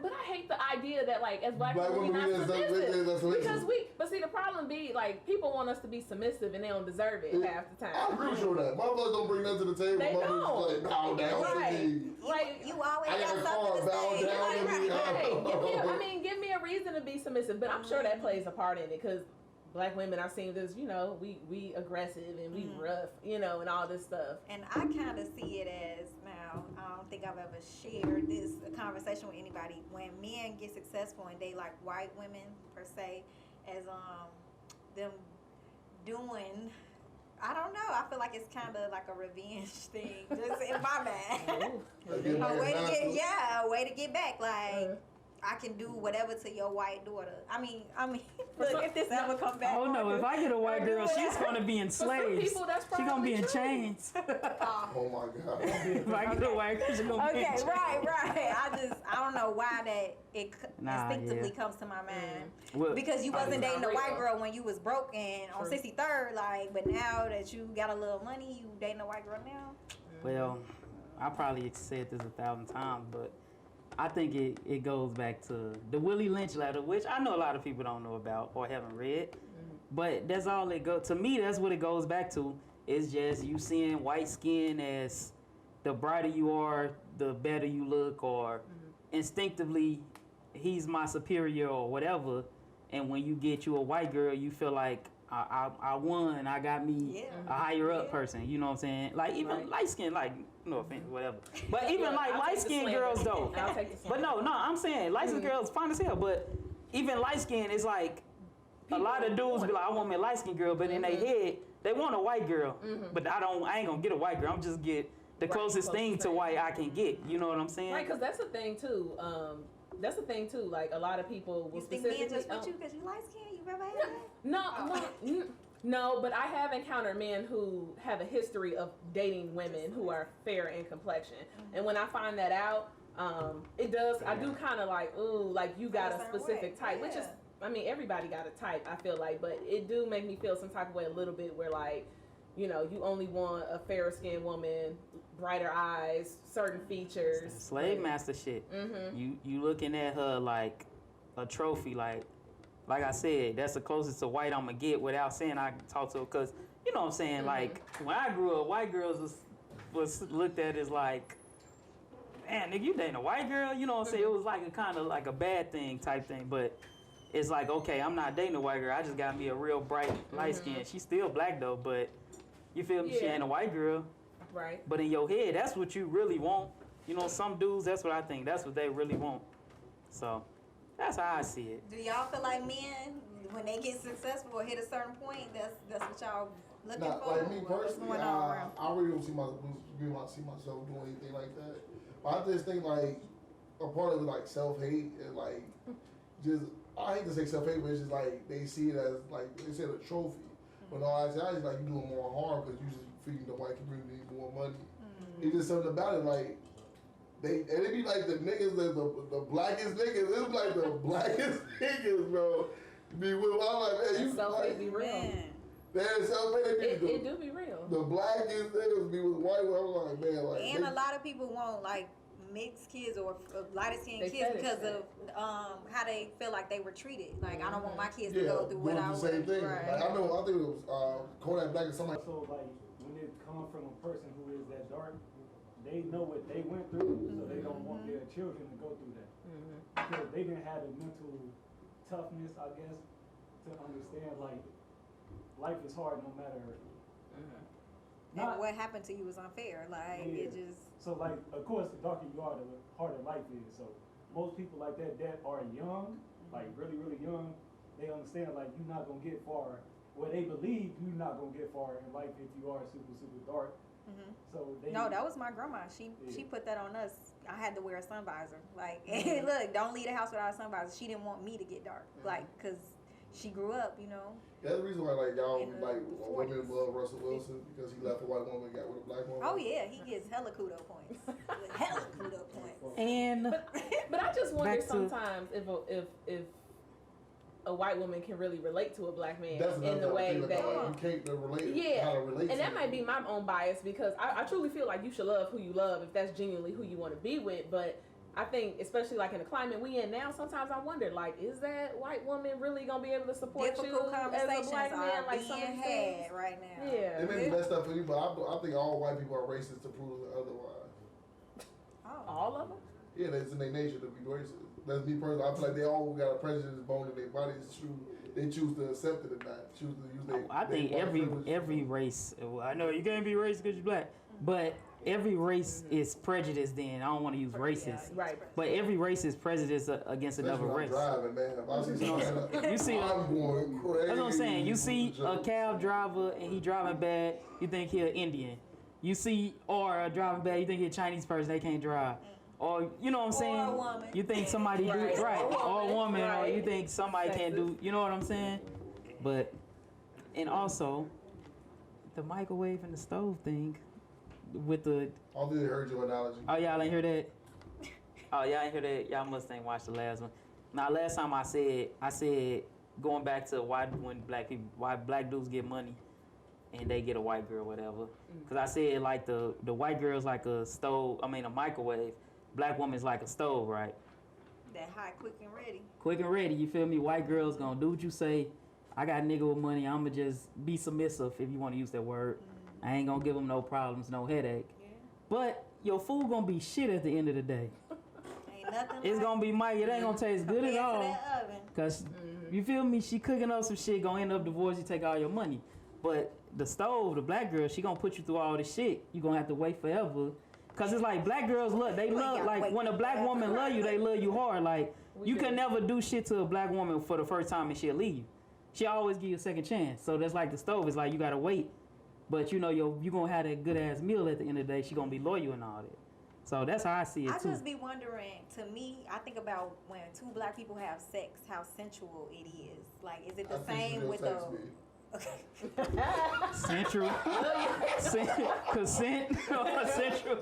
But I hate the idea that, like, as black Black women, we're not women, that's submissive. submissive. Because but see, the problem be, like, people want us to be submissive and they don't deserve it half the I time. agree with you on that. Motherfuckers don't bring nothing to the table. They Motherfuckers don't. just like bow down to Right. me. Like, You always I got got a something to car, bow say. down to me. right. Give me a reason to be submissive. But I'm sure that plays a part in it because black women are seen as, you know, we aggressive and we rough, you know, and all this stuff. And I kind of see it as, now, I don't think I've ever shared this conversation with anybody. When men get successful and they like white women, per se, as them doing, I don't know, I feel like it's kind of like a revenge thing, just in my mind. Like, A way to master. a way to get back, like, I can do whatever to your white daughter. I mean, look, if this ever come back. Oh no, if I get a white girl, she's gonna be in slaves. people, that's She's gonna be in probably true. chains. Oh my God. If I get a white girl, she's gonna be in Okay, chains. right. I don't know why that it Nah, instinctively yeah. comes to my mind. Well, Because you Oh, wasn't it's dating not a white real. girl when you was broke and on True. 63rd, like, but now that you got a little money, you dating a white girl now? Well, I probably said this 1,000 times, but I think it goes back to the Willie Lynch letter, which I know a lot of people don't know about or haven't read. But that's all it goes to me. That's what it goes back to. It's just you seeing white skin as the brighter you are, the better you look, or instinctively he's my superior or whatever. And when you get you a white girl, you feel like I won. I got me a higher up person. You know what I'm saying? Like even light skin, like no offense, whatever. But even Yeah, like I'll light take the skinned slander. girls though. I'll take the But slander. no, I'm saying light skinned girls fine as hell. But even light skin is like a lot of dudes be like, I want me a light skinned girl, but in their head, they want a white girl. But I ain't gonna get a white girl. I'm just get the closest thing to white I can get. You know what I'm saying? Right, because that's the thing too. That's the thing too. Like a lot of people will You think specifically. men just with you because you light skin? You ever had that? No, but I have encountered men who have a history of dating women who are fair in complexion, and when I find that out, it does. I do kind of like, ooh, like you got a specific type, which is, I mean, everybody got a type. I feel like, but it do make me feel some type of way a little bit where like, you know, you only want a fairer skinned woman, brighter eyes, certain features. Slave master shit. You looking at her like a trophy, like I said, that's the closest to white I'm gonna get without saying I can talk to her. Cause you know what I'm saying. Like when I grew up, white girls was looked at as like, man, nigga, you dating a white girl? You know what I'm saying? It was like a kind of like a bad thing type thing, but. It's like, okay, I'm not dating a white girl. I just got me a real bright light skin. She's still black though, but you feel me? She ain't a white girl. Right. But in your head, that's what you really want. You know, some dudes, that's what I think. That's what they really want. So that's how I see it. Do y'all feel like men, when they get successful or hit a certain point, that's what y'all looking for? Like me personally, I really don't see myself doing anything like that. But I just think like a part of it like self-hate and like just, I hate to say self-hate, but it's just like they see it as like they said a trophy. When all I say, I just like you doing more harm because you just feeding the white community more money. It's just something about it like they be like the niggas, the blackest niggas. It's like the blackest niggas, bro. Be with, I'm like, man, you self-hate be real. That self-hate It do be real. The blackest niggas be with white women. I'm like, man, like. And a lot of people want like mixed kids or lighter skinned kids because of how they feel like they were treated. Like I don't want my kids to go through what I went through. Right. Like, I think it was Kodak Black or somebody. So like when it comes from a person who is that dark, they know what they went through, so they don't want their children to go through that. Because they didn't have the mental toughness, I guess, to understand like life is hard no matter. And what happened to you was unfair. Like it just. So like, of course, the darker you are, the harder life is. So most people like that are young, like really, really young, they understand like you're not gonna get far. Well, they believe you're not gonna get far in life if you are super, super dark. So No, that was my grandma. She put that on us. I had to wear a sun visor. Like, look, don't leave the house without a sun visor. She didn't want me to get dark. Like, cause she grew up, you know. That's the reason why like y'all like women love Russell Wilson because he left a white woman and got with a black woman. Oh yeah, he gets hella kudo points. Hella kudo points. And but I just wonder sometimes if a white woman can really relate to a black man in the way that you can't relate. How to relate and to that might be my own bias because I truly feel like you should love who you love if that's genuinely who you want to be with. But I think, especially like in the climate we in now, sometimes I wonder, like, is that white woman really gonna be able to support Difficult you conversations as a black man? Like some being of these things right now. Yeah, It may be messed up for you, but I think all white people are racist to prove otherwise. all of them. Yeah, that's in their nature to be racist. That's me personally. I feel like they all got a prejudice bone in their body. It's true. They choose to accept it or not. Choose to use their. I think every race. Well, I know you can't be racist because you're black, but every race is prejudiced. Then I don't want to use racist, Right. but every race is prejudiced against another race. Driving, man. If I see something, You see, I'm going crazy. that's what I'm saying. You see a cab driver and he driving bad, you think he an Indian. You see, or a driving bad, you think he a Chinese person, they can't drive. Or, you know what I'm saying? Or a woman. You think somebody do it right. Or a woman, or you think somebody can't do, you know what I'm saying? But, and also, the microwave and the stove thing with the... I did heard your analogy. Oh, y'all ain't hear that? Oh, y'all ain't hear that? Y'all must ain't watched the last one. Now, last time I said, going back to why black dudes get money and they get a white girl, whatever. Because I said, like, the white girl's like a stove, a microwave. Black woman's like a stove, right? That hot, quick and ready. Quick and ready, you feel me? White girl's gonna do what you say. I got a nigga with money, I'ma just be submissive, if you wanna use that word. I ain't gonna give him no problems, no headache. Yeah. But your food gonna be shit at the end of the day. Ain't nothing. It's gonna be Mike, it ain't gonna taste good at all. That oven. Cause you feel me, she cooking up some shit, gonna end up divorced, you take all your money. But the stove, the black girl, she gonna put you through all this shit. You gonna have to wait forever. Cause it's like black girls love, they love, like when a black woman love you, they love you hard. Like you can never do shit to a black woman for the first time and she'll leave you. she always give you a second chance. So that's like the stove. It's like you gotta wait, but you know you gonna have that good ass meal at the end of the day. She gonna be loyal and all that. So that's how I see it I too. just be wondering, to me, I think about when two black people have sex, how sensual it is. Like, is it the same with the... Central. Consent or central?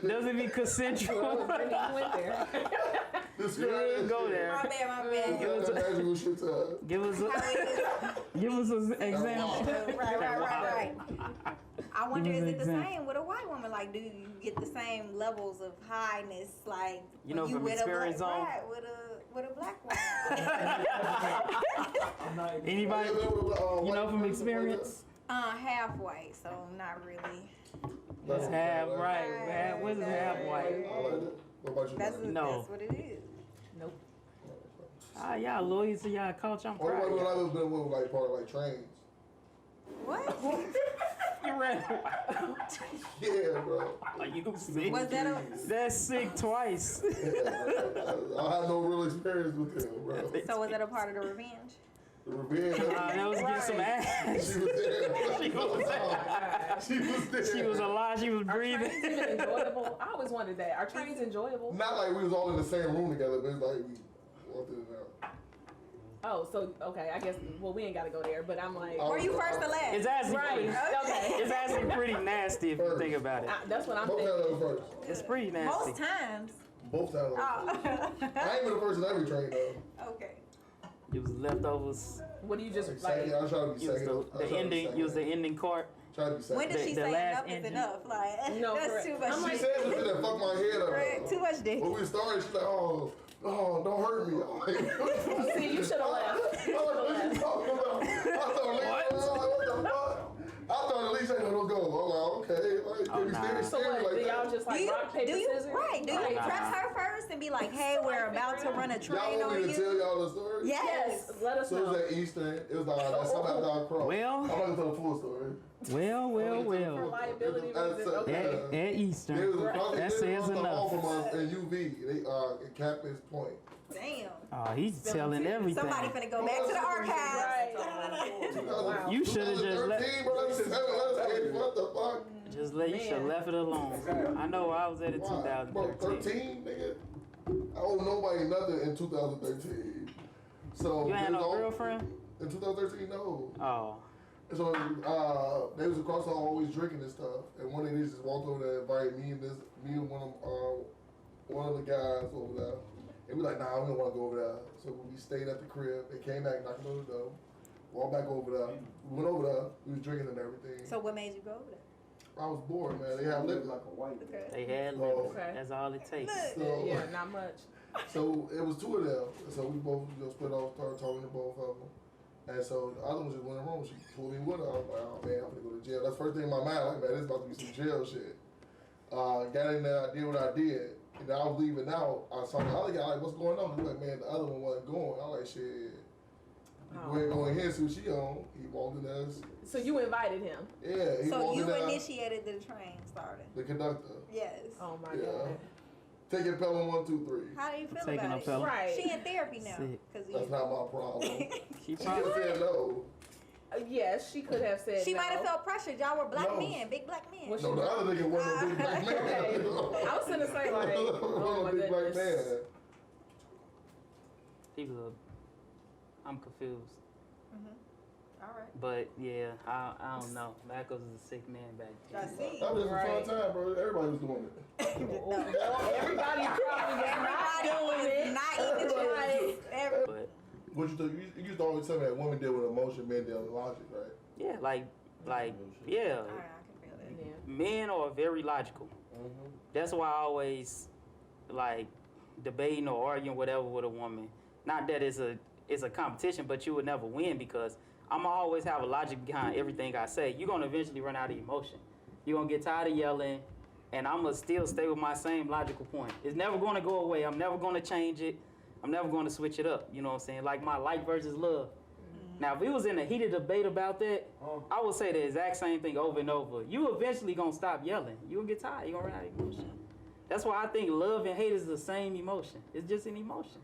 Does it be consensual? Brittany went there. Go there. My bad. Give us an example. Right. I wonder, Give is me it an the example. same with a white woman? Like, do you get the same levels of highness, like You know, when from with experience a black, on? right, with a black woman? I'm not even- Anybody? You know from experience? Half white, so not really. That's half right. What is half white? I like that. What about you? That's, man? No. that's what it is. Nope. Y'all loyal to y'all culture. I'm Only proud. one of I y'all. was been with like part of like trains. What? You ran. Yeah, bro. Are you sick? Was that a... That's sick twice. I had no real experience with them, bro. So was that a part of the revenge? The revenge. That was getting some ass. She was there. She was there. She was there. She was alive. She was Are breathing. trains even enjoyable? I always wondered that. Are trains enjoyable? Not like we was all in the same room together, but it's like we walked in and out. Oh, so okay, I guess. Well, we ain't gotta go there, but I'm like, Oh. Were you first or last? It's actually right? pretty, Okay, it's actually pretty nasty if you think about it. that's what I'm Both thinking. times I was first. It's pretty nasty. Most times. Both times I was first. Oh. I ain't been the first in every train though. Okay. It was leftovers. What do you just Like, like? second, I try to be It was second. I try the to be ending. second. It was the ending cart. Try to be second. When did she The say last enough is engine. enough? Like, No, that's correct. too much. I'm She like- said some shit that fucked my head up. Correct. Too much dick. When we started, she's like, oh, don't hurt me. I'm like, See, you should have left. I'm like, what you talking about? I thought, what the fuck? I thought at least I know don't go. I'm like, okay, like, Oh, give me nah. serious So what? like Do y'all that. just like rock paper scissors? Right? Do you Nah. press her first and be like, "Hey, we're about to run a train Y'all want on me to you"? tell y'all the story? Yes. Let us So it was know. at Eastern. It was like that summer after I crossed. Well. I'm not gonna tell the full story. For liability reasons. Okay. At There Eastern. was a crossing That there says was a hall enough. from us in UV. They in Campus Point. Damn. Oh, he's telling everything. Somebody finna go back to the archives. Wow. You shoulda just let- 2013, bro, that's 7, that's 8, what the fuck? Just let you should have left it alone. I know I was at it Why? Bro, 2013. 13, nigga? I owe nobody nothing in 2013. So You ain't had it was no all- girlfriend? In 2013, no. Oh. And so they was across the hall always drinking and stuff. And one day they just walked over there and invited me and one of the guys over there. And we like, nah, we don't want to go over there. So we stayed at the crib. They came back, knocked on the door, walked back over there. We went over there. We was drinking and everything. So what made you go over there? I was bored, man. They had liquor. like a white. Okay. They had Oh. liquor. Okay. That's all it takes. So, Yeah, not much. so it was two of them. So we both split off, started talking to both of them. And so the other one just went in the room. She pulled me with her. I was like, oh man, I'm gonna go to jail. That's the first thing in my mind. Like, man, this is about to be some jail shit. Got in there, I did what I did. And then I was leaving out. I saw the other guy, like, what's going on? He was like, man, the other one wasn't going. I was like, shit. Go ahead, go in here, see what she on. He walked in there. So you invited him? Yeah, he So walked you in there. initiated the train starting. The conductor. Yes. Oh my Yeah. god. Taking Pelham 1, 2, 3. How do you feel Taking about a it? pill. Right. She in therapy now. Sick. Cause That's not my problem. She She probably just said no. Yes, she could have said she no. might have felt pressured. Y'all were black No. men, big black men. Was No, the other nigga wasn't a big black man. Okay. I was gonna say like, oh Wasn't my a big black goodness. man. he was I'm confused. All right. But yeah, I don't know. Marcos was a sick man back I then. see. That was just Right. a fun time, bro. Everybody was doing it. Everybody probably was not Everybody doing was it. not eating Right. chips. Every- But What you used to always tell me that women deal with emotion, men deal with logic, right? yeah, like yeah. All right, I can feel that. Yeah. Men are very logical. That's why I always like debating or arguing whatever with a woman. Not that it's a competition, but you would never win because I'ma always have a logic behind everything I say. You're gonna eventually run out of emotion. You're gonna get tired of yelling, and I'ma still stay with my same logical point. It's never gonna go away. I'm never gonna change it. I'm never gonna switch it up. You know what I'm saying? Like my like versus love. Now, if we was in a heated debate about that, I would say the exact same thing over and over. You eventually gonna stop yelling. You gonna get tired. You gonna run out of emotion. That's why I think love and hate is the same emotion. It's just an emotion.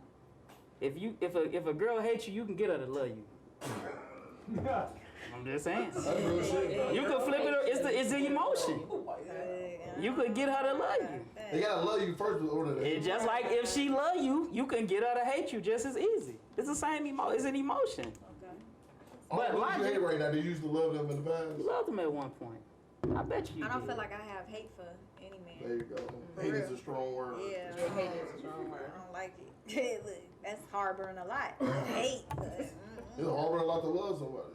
if a girl hates you, you can get her to love you. I'm just saying. That's real shit. You can flip it. It's the emotion. You could get her to love you. They gotta love you first in order to. It's just like if she love you, you can get her to hate you just as easy. It's the same It's an emotion. But But why you logic- hate right now? They used to love them in the past. You loved them at one point. I bet you. I don't did. feel like I have hate for any There man. you go. For Hate is real. a strong word. Yeah, Hate is a strong word. I don't like it. Look, that's harboring a lot. Hate. It's hard a lot to love somebody.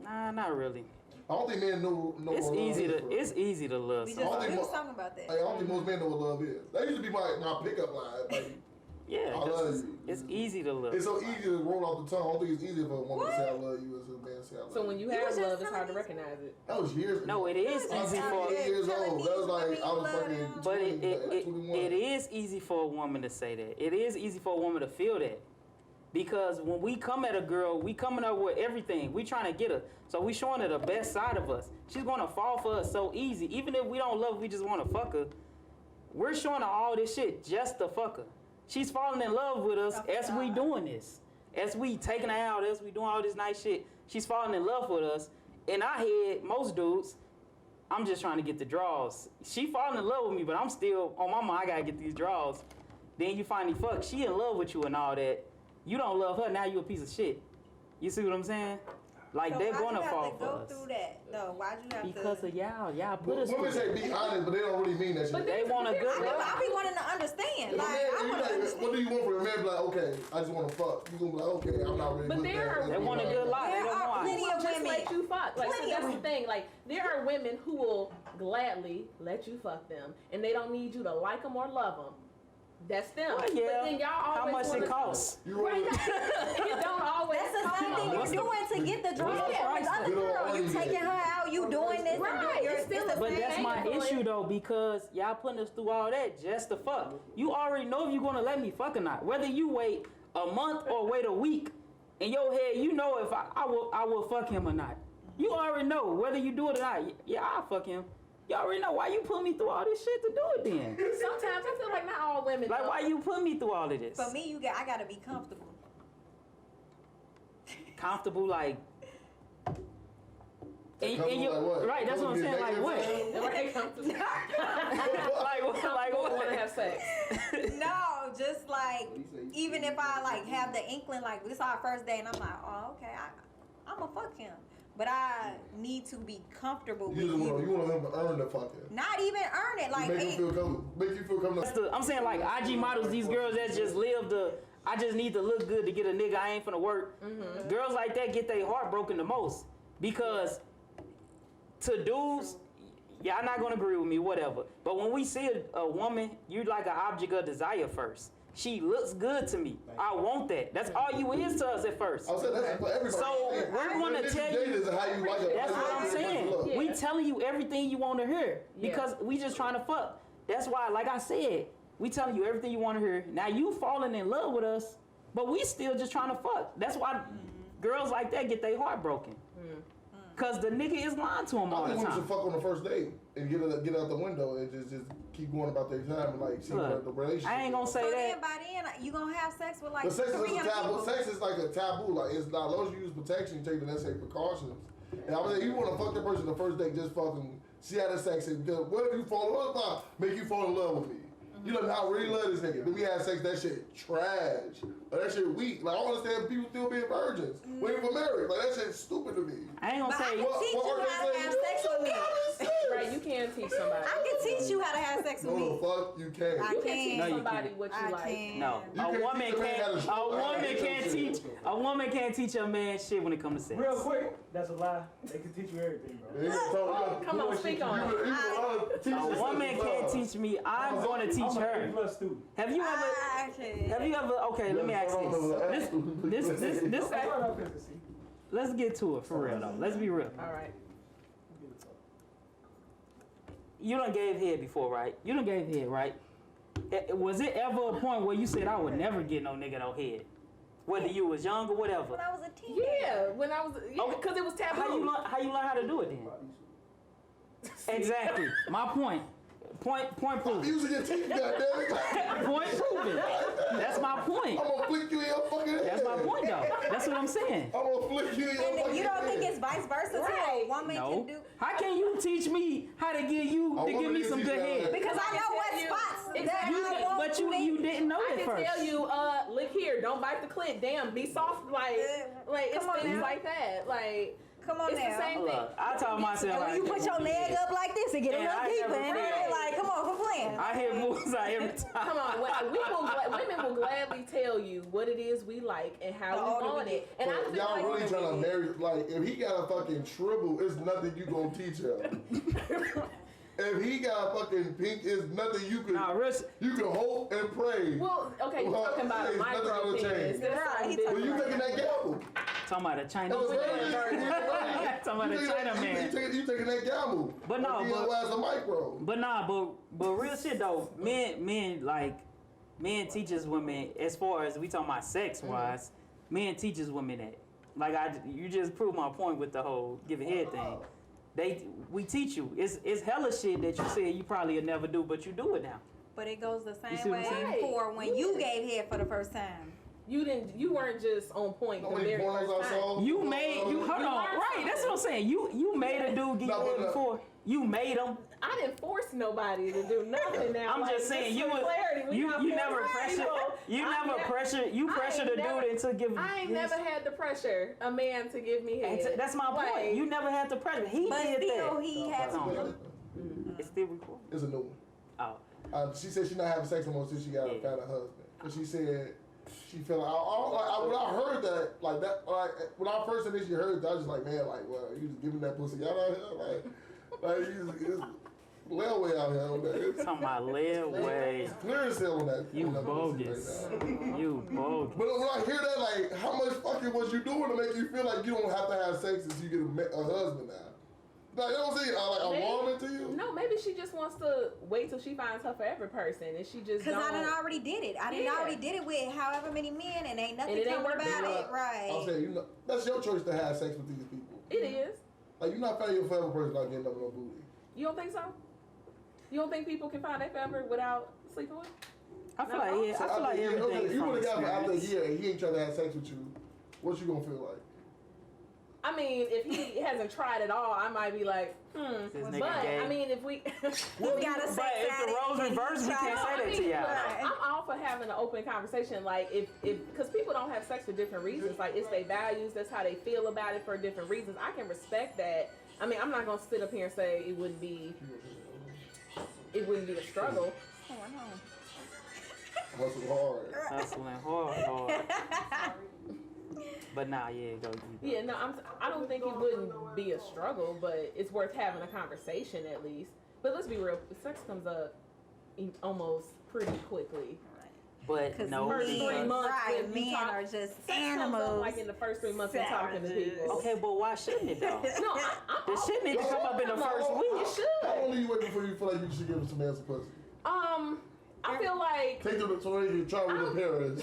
Nah, not really. I don't think men know It's what love easy is to for real. it's easy to love We someone. think was mo- talking about that. Like, I don't think most men know what love is. That used to be my pickup line. Like, Yeah, I love it's, you. it's easy to love. it's so easy to roll off the tongue. I don't think it's easy for a woman to say I love you as a man say I love So you. when you You have was just love, it's hard to telling me recognize it. That was years ago. No, it is I was easy for. 28 years Telling old. these That was like, women I was you love fucking them. But 21. it is easy for a woman to say that. It is easy for a woman to feel that. Because when we come at a girl, we coming up with everything. We trying to get her. So we showing her the best side of us. She's gonna fall for us so easy. Even if we don't love her, we just wanna fuck her. We're showing her all this shit just to fuck her. She's falling in love with us as we doing this. As we taking her out, as we doing all this nice shit. She's falling in love with us. In our head, most dudes, I'm just trying to get the draws. She falling in love with me, but I'm still, on my mind, I gotta get these draws. Then you finally fuck. She in love with you and all that. You don't love her, now you a piece of shit. You see what I'm saying? Like, So they're why'd gonna you fall have to for go us. through that though? Why'd you have Because to? of y'all put us Women through say that. be honest, but they don't really mean that shit. But They want a good I love. be wanting to understand. If a Like, man, I you want to like, understand. what do you want from a man? Be like, okay, I just want to fuck. You gonna be like, okay, I'm not really But with there that. are- Let's They be want a like good that. life. They There don't are want. plenty Who will of just women. let you fuck. Like, so Plenty that's of the thing. Like, there are women who will gladly let you fuck them, and they don't need you to like them or love them. That's them. Well, But yeah. then y'all How always much it wanna- costs? You Right, want it don't always That's the cost. same thing What's you're the- doing to get the draws what's the from this price other though? girl. You taking her out, you doing this, and Right, you're it's still a the But same that's thing. my issue though, because y'all putting us through all that just to fuck. You already know if you're gonna let me fuck or not. Whether you wait a month or wait a week, in your head you know if I will fuck him or not. You already know whether you do it or not. Yeah, I'll fuck him. You already know why you put me through all this shit to do it then. Sometimes I feel like not all women. Like though. why you put me through all of this? For me, I gotta be comfortable. Comfortable like. Comfortable you, like what? right, that's what I'm saying. Like what? Right, come to like what? Like want to what? have sex. No, just like even if I like have the inkling, like this is our first day, and I'm like, oh okay, I'm gonna fuck him, but I need to be comfortable with You you. want him to earn the fucking. Not even earn it, like Make you feel comfortable. Make you feel comfortable. I'm saying like IG models, these girls that just live the I just need to look good to get a nigga, I ain't finna work. Girls like that get their heart broken the most. Because to dudes, y'all not gonna agree with me, whatever. But when we see a woman, you like an object of desire first. She looks good to me. I want that. That's all you is to us at first. I said that's for everybody. So, Yeah. we're gonna This tell date you- is how you like it. That's what I'm saying. Yeah. We telling you everything you want to hear Yeah. because we just trying to fuck. That's why, like I said, we telling you everything you want to hear. Now you falling in love with us, but we still just trying to fuck. That's why girls like that get their heart broken. Cause the nigga is lying to them all I the think women time. should fuck on the first date and get out the window and just keep going about their time and like see Look, what the relationship. I ain't gonna is. say So that. then by then you gonna have sex with like But sex is 300 a taboo. people. Sex is like a taboo. Like it's not, as long as you use protection, you take the necessary precautions. And I was like, you want to fuck the person the first date, just fucking see how the sex is. Because what if you fall in love with me? Make you fall in love with me. You know, I really love this nigga. Then we had sex, that shit trash. Or that shit weak. Like I don't understand people still being virgins. Waiting for marriage. Like that shit's stupid to me. I ain't gonna But I say. can teach you are they how to saying? have sex with me. Right, you can teach somebody. I can teach you how to have sex with No, the me. fuck you can't. I You can teach No, you somebody can't. what you I like. can. No, You a can't woman teach a man how to can't. shoot. A woman I can't hate teach. that shit. A woman can't teach a man shit when it comes to sex. Real quick, that's a lie. They can teach you everything, bro. Yeah, so, Come on, speak on it. A woman can't teach me. I'm going to teach I'm her. an A+ student. Have you ever? I can. Have you ever? Okay, let me ask this. This. Start off as a C. Let's get to it for real though. Let's be real. All right. You done gave head before, right? You done gave head, right? Was it ever a point where you said I would never get no nigga no head, whether you was young or whatever? When I was a teenager. Yeah, when I was, because it was taboo. How you learn how to do it then? Exactly. My point. Point I'm proven. using your teeth, goddammit. Point proven. That's my point. I'm gonna flick you in your fucking head. That's my point, though. That's what I'm saying. I'm gonna flick you in your And fucking you don't head. think it's vice versa Right. too? A woman No. can do. How can you teach me how to give you I to give wanna me get some you good that. head? Because I know tell what you- spots that Exactly. I want But you to didn't know I it can first. tell you, look here, don't bite the clit. Damn, be soft, like it's Come on things now. like that. Like Come on it's now. the same thing. Look, I told myself And when I you put your leg up like this and get a And little I deeper, never and felt then it. like, come on, quit playing. I hear moves out every time. Come on, women will gladly tell you what it is we like and how The we older we want it. get. And I But feel y'all like really trying to marry, like, if he got a fucking tribble, it's nothing you gonna teach him. If he got a fucking pink, it's nothing you can, Nah, Rich, you can hope and pray. well, okay, you're Well, talking about a it's nothing micro gonna penis. change. That's Right, something he different. Well, you taking that gamble. talking about a Chinese That was man. right. Talking about a China man. You taking that gamble. But no, Like, but- as a micro. But nah, but real shit though, men teaches women as far as we talking about sex wise, men teaches women that. Like you just proved my point with the whole giving head thing. We teach you. It's hella shit that you said you probably would never do, but you do it now. But it goes the see same what way I'm saying? for when you gave head for the first time. You weren't just on point How the many very pornos first I time. saw? You made hold on, learned right? That's what I'm saying. You made a dude get No, but head no. before. You made him. I didn't force nobody to do nothing now. I'm Like, just saying you for was clarity, we you not never forcing pressure people. you I never ne- pressure I the ain't never- dude into give. I ain't his- never had to pressure a man to give me And head. that's my Like, point. You never had to pressure. He But did still, that. he had No. to. It's still recording. It's a new one. Oh. She said she's not having sex no more since she got Yeah. found a husband. But she said she felt when I heard that, like that, like when I first initially heard that, I was just like, man, like, well, you just giving that pussy out out here, like you just layaway out here on that. It's Talking about layaway. clearance sale on that. You on that pussy bogus. right now. You bogus. But when I hear that, like, how much fucking was you doing to make you feel like you don't have to have sex until you get a husband now? Like, you know what I'm saying? Like, Maybe- alarming to you? No, maybe she just wants to wait till she finds her forever person, and she just Because I don't. done already did it. I done Yeah. already did it with however many men, and ain't nothing And it ain't coming working about out. it. Right. I'm saying, you know, that's your choice to have sex with these people. It is. Like, you're not finding your forever person not getting up no booty. You don't think so? You don't think people can find their forever without sleeping with? I feel No. like yeah, I feel like everything okay, is you from would have got after a experience. year and he ain't trying to have sex with you. What you gonna feel like? I mean, if he hasn't tried at all, I might be like, This nigga But gay. I mean, if we, You gotta say But if the roles reverse, we can't say that to y'all. I'm all for having an open conversation. Like if because people don't have sex for different reasons. Like it's their values. That's how they feel about it for different reasons. I can respect that. I mean, I'm not gonna sit up here and say it wouldn't be a struggle. Hustle hard. Hustling hard. But nah, yeah, go. Yeah, no, I don't think it wouldn't be a struggle, but it's worth having a conversation at least. But let's be real, sex comes up almost pretty quickly. But Because no. First 3 months, right, when you men talk- are just Sex comes up animals. like in the first 3 months of talking to people. Okay, but why shouldn't it though? No, I'm The shit need to come up in the first You week. should. How long do you wait before you feel like you should give him some ass and pussy? I feel like Take them so they can travel to Paris.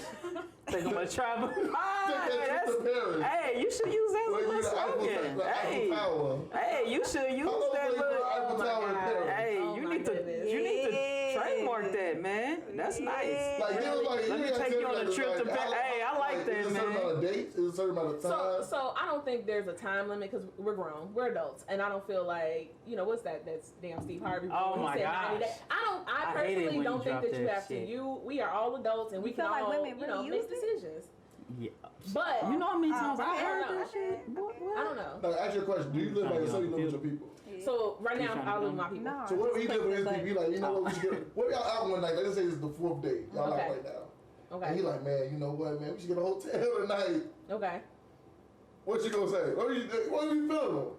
Think I'm gonna travel. Take that trip to Paris. Hey, you should use that Like, little you slogan. the Eiffel Hey, Tower. hey, you should use How long that do you little. go to Eiffel Tower in Paris? Hey, Oh you my need to goodness. trademark that, man. That's nice. Like, give us like, Let me take you on a trip to Paris. Hey, I like that, Is it a certain man. amount of dates? Is it a certain amount of time? so I don't think there's a time limit because we're grown, we're adults, and I don't feel like what's that? That's damn Steve Harvey. Oh He my said gosh. 90 days. I I hate it personally when don't you think drop that you that have shit. to. We are all adults, and we You can feel like all women really make use it? decisions. Yeah. But You know how many times I I heard don't that shit? Boy, what? I don't know. Now, ask you a question. Do you live by yourself or you live with your people? So right now, trying to I live go? with my people. No. So what if he live with his But- people? He like, you know what, we should get, what if y'all out one night? Like, let's say it's the 4th day. Y'all Okay. out right now. Okay. And he like, man, you know what, man, we should get a hotel tonight. Okay. What you gonna say? What are you feeling on?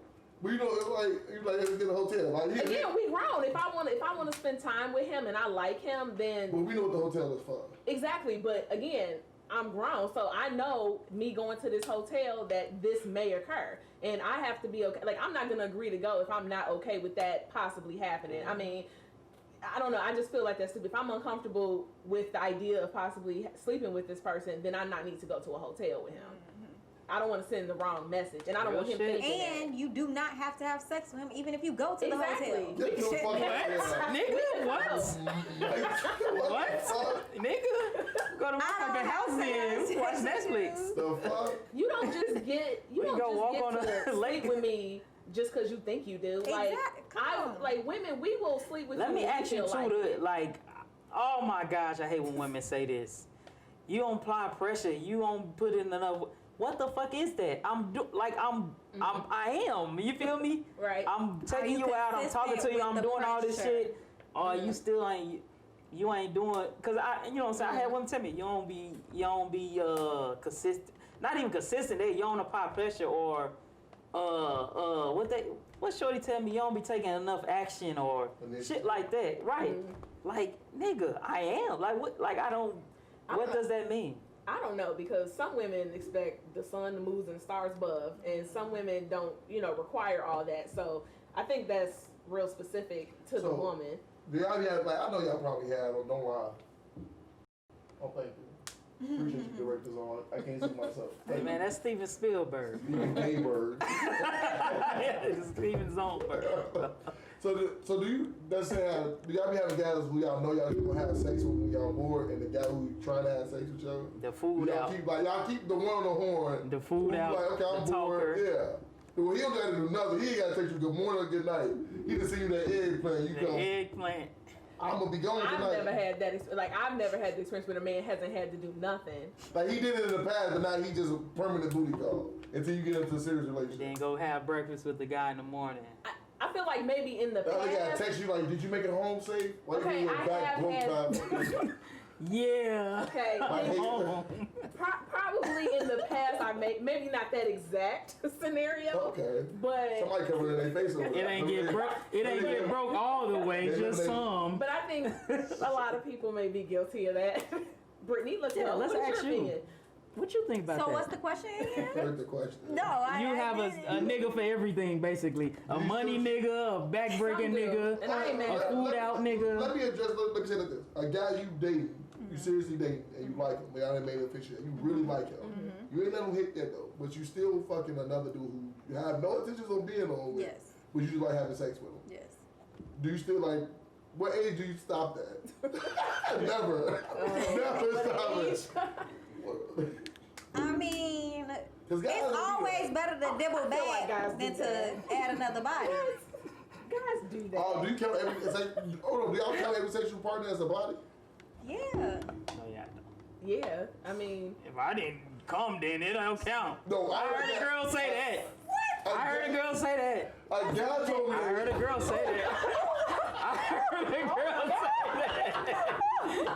But you know, it's like, you like, let's get a hotel. Like, he, Again, we grown. If I want to spend time with him and I like him, then but we know what the hotel is for. exactly. But again, I'm grown, so I know me going to this hotel that this may occur, and I have to be okay. Like I'm not gonna agree to go if I'm not okay with that possibly happening. I mean, I don't know. I just feel like that's stupid. If I'm uncomfortable with the idea of possibly sleeping with this person, then I not need to go to a hotel with him. I don't want to send the wrong message, and I don't Real want him shit. thinking that. And you do not have to have sex with him, even if you go to Exactly. the hotel. Get the fuck out of here. Nigga, what? What? Nigga, go to my fucking house then. Watch Netflix. The fuck? You don't just get you We don't go just walk get on to a lake. sleep with me just because you think you do. Like Exactly. Come I on. like women, we will sleep with Let you. me when we ask you feel too, like, oh my gosh, I hate when women say this. You don't apply pressure. You don't put in enough. What the fuck is that? I am. You feel me? Right. I'm taking you you out. I'm talking to consistent you. with I'm the doing all this pressure? shit. Or you still ain't. You ain't doing. Cause you know what I'm saying. I had women tell me you don't be consistent. Not even consistent. You don't apply pressure or what shorty tell me, you don't be taking enough action or shit like that. Right. Like, nigga, I am. Like what? Like I don't. What does that mean? I don't know, because some women expect the sun, the moons, and the stars above, and some women don't, require all that. So I think that's real specific to the woman. Do y'all have, like, I know y'all probably have, don't lie. Oh, thank you. Appreciate you, directors on. I can't see myself. Hey man, that's Steven Spielberg. Steven Gayberg. Yeah, it's Steven Zollberg. So do you, that's saying, do y'all be having guys who y'all know y'all gonna have sex with when y'all bored, and the guy who trying to have sex with y'all? The food y'all out. Y'all keep the one on the horn. The food who out. Like, okay, I'm the bored. talker. Yeah. Well, he don't gotta do nothing. He ain't gotta text you good morning or good night. He just see you that eggplant. You The go, eggplant. I'm gonna be going I've tonight. never had that. I've never had the experience where a man hasn't had to do nothing. Like, he did it in the past, but now he just a permanent booty call until you get into a serious relationship. Then go have breakfast with the guy in the morning. I feel like maybe in the The other guy past. text you like, did you make it home safe? Why Okay, you I back have broke had- time? Yeah. Okay, Like, probably in the past I maybe not that exact scenario, Okay. but Somebody covered in their face over It ain't get broke. It ain't get broke all the way, Yeah, just they- some. but I think a lot of people may be guilty of that. Brittany, let's Yeah, know. let's What's ask your you. opinion? What you think about So that? what's the question again? Heard the question. No, You have a nigga for everything, basically. A money nigga, a back-breaking Some do. nigga, And I ain't mad a at that. food-out nigga. Let me address, let me say like this. A guy you dating, you seriously dating, and you like him, but y'all ain't made it official, you really like him. You ain't let him hit that though, but you still fucking another dude who you have no intentions on being on with, Yes. but you just like having sex with him. Yes. Do you still like, what age do you stop that? Never. Never stop it. I mean, Cause guys it's do always that. better to dibble feel like guys back do than to that. add another body. Guys do that. Oh, do you count every, do y'all count every sexual partner as a body? Yeah. No, yeah, no. Yeah, I mean, If I didn't come, then it don't count. No, I heard a girl say that. What? I heard a girl say that. A guy told me I heard a girl say that. I heard a girl say that.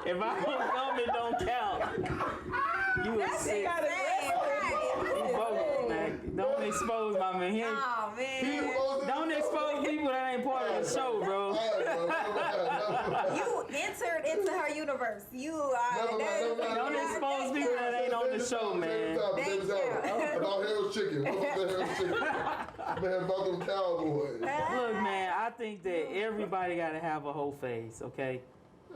If I don't come, it don't count. You a sick. You bogus, man. Don't expose my man. He ain't, Oh man. don't expose people that ain't part of the show, bro. You entered into her universe. You are. Don't expose people that ain't on the show, man. Thank you. About Hell's Chicken. What's the Hell's Chicken? Man, about them cowboys. Look, man, I think that everybody gotta have a whole phase, okay?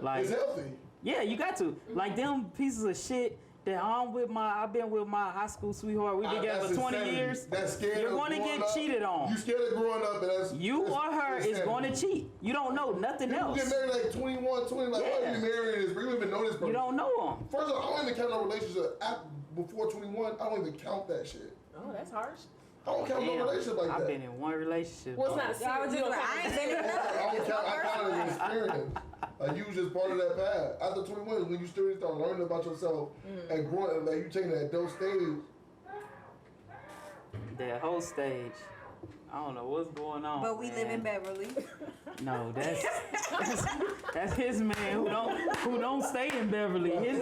Like, It's healthy. yeah, you got to. Like them pieces of shit that I've been with my high school sweetheart. We together That's for 20 insanity. years. That's scared You're of going to growing get up. cheated on. You scared of growing up, and that's You or her is going to cheat. You don't know nothing People else. get married like 21, 20, like, why Yeah. are you marrying this? We don't even know this person. You don't know them. First of all, I don't even count no relationship before 21. I don't even count that shit. oh, that's harsh. I don't count no relationship like I've that. been in one relationship. Well, it's though. not I was serious. just like, I ain't been in I nothing. don't count. I count it as an experience. Like you was just part of that path. After 21 is when you still start learning about yourself and growing. Like you taking that adult stage. That whole stage. I don't know what's going on. But we live in man. Beverly. No, that's his man who don't stay in Beverly. His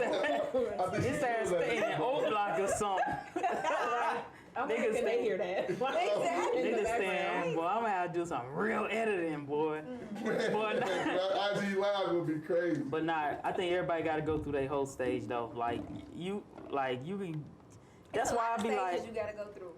ass stay in Oak Block or something. I'm Niggas thinking they think- hear that. Exactly. In the Niggas background. saying, boy, I'm gonna have to do some real editing, boy. Boy, nah. IG Live would be crazy. But nah, I think everybody got to go through their whole stage though. Like you can. That's why I be like. you gotta go through.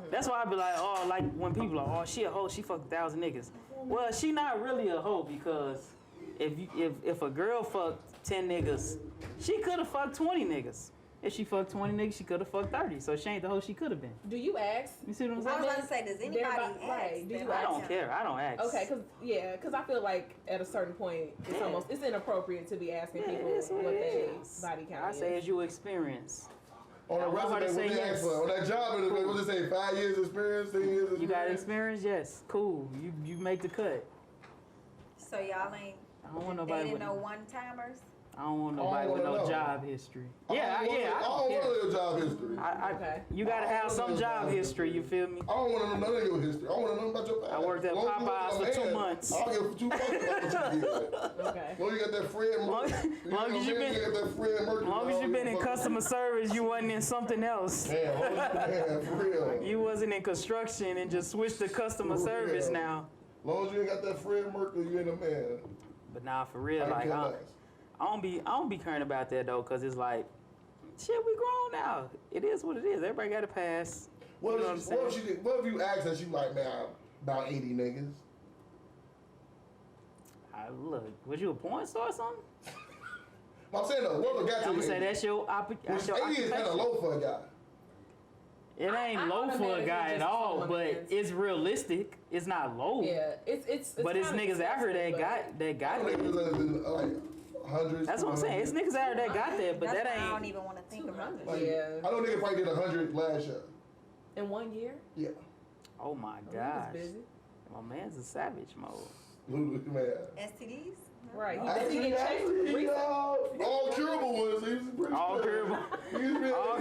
That's why I be like, oh, like when people are, oh, she a hoe, she fucked 1,000 niggas. Well, she not really a hoe because if a girl fucked 10 niggas, she could have fucked 20 niggas. If she fucked 20 niggas, she could have fucked 30. So she ain't the hoe she could have been. Do you ask? You see what I'm I saying? was about to say, does anybody ask? Right, do them? you I don't ask? care. I don't ask. Okay, cause I feel like at a certain point, it's inappropriate to be asking people it is what what it their is. body count I is. say as you experience. On a I want her to resume, what say they ask yes. for? On that job, what does it say? 5 years experience, 10 years experience? You got experience? Yes. Cool. You make the cut. So y'all ain't I don't want nobody dating with no one-timers? I don't want nobody with no wanna know. job history. I Yeah, don't I want don't to care. know your job history. Okay. You gotta have some job history, you feel me? I don't want to know none of your history. I want to know about your past. I worked at Long as you Popeyes work for 2 man, months. I don't give 2 fucks about what you did. Okay. Long as you got that Fred Mercury. Long as you been- got that Fred Mercury. As long as you've been in customer service, you wasn't in something else. Man, for real. You wasn't in construction and just switched to customer For service real. now. Long as you ain't got that Fred Mercury, you ain't a man. But nah, for real, I like care I less. don't be caring about that though, cause it's like, shit, we grown now. It is what it is. Everybody got to pass. What You know if what I'm saying? what if you ask her, she like, man, about 80 niggas? Look, was you a porn star or something? I'm saying the woman got to I'm gonna 80. say that's your, Which that's your 80 is kind of occupation. low for a guy. It ain't I low for a automatically guy at just all, assume but women's. it's realistic. It's not low. Yeah, it's But it's kinda niggas out here that disgusting, got I it. think it's like hundreds. That's what I'm saying. It's niggas out here that got that, but That's that why I don't ain't. even want to think about it. but- Like, Yeah. I know niggas probably did 100 last year. In 1 year? Yeah. Oh my Oh, he was gosh. busy. My man's a savage mode. Man. STDs? Right. He Actually, get checked recently. all curable ones. He's pretty All good. curable.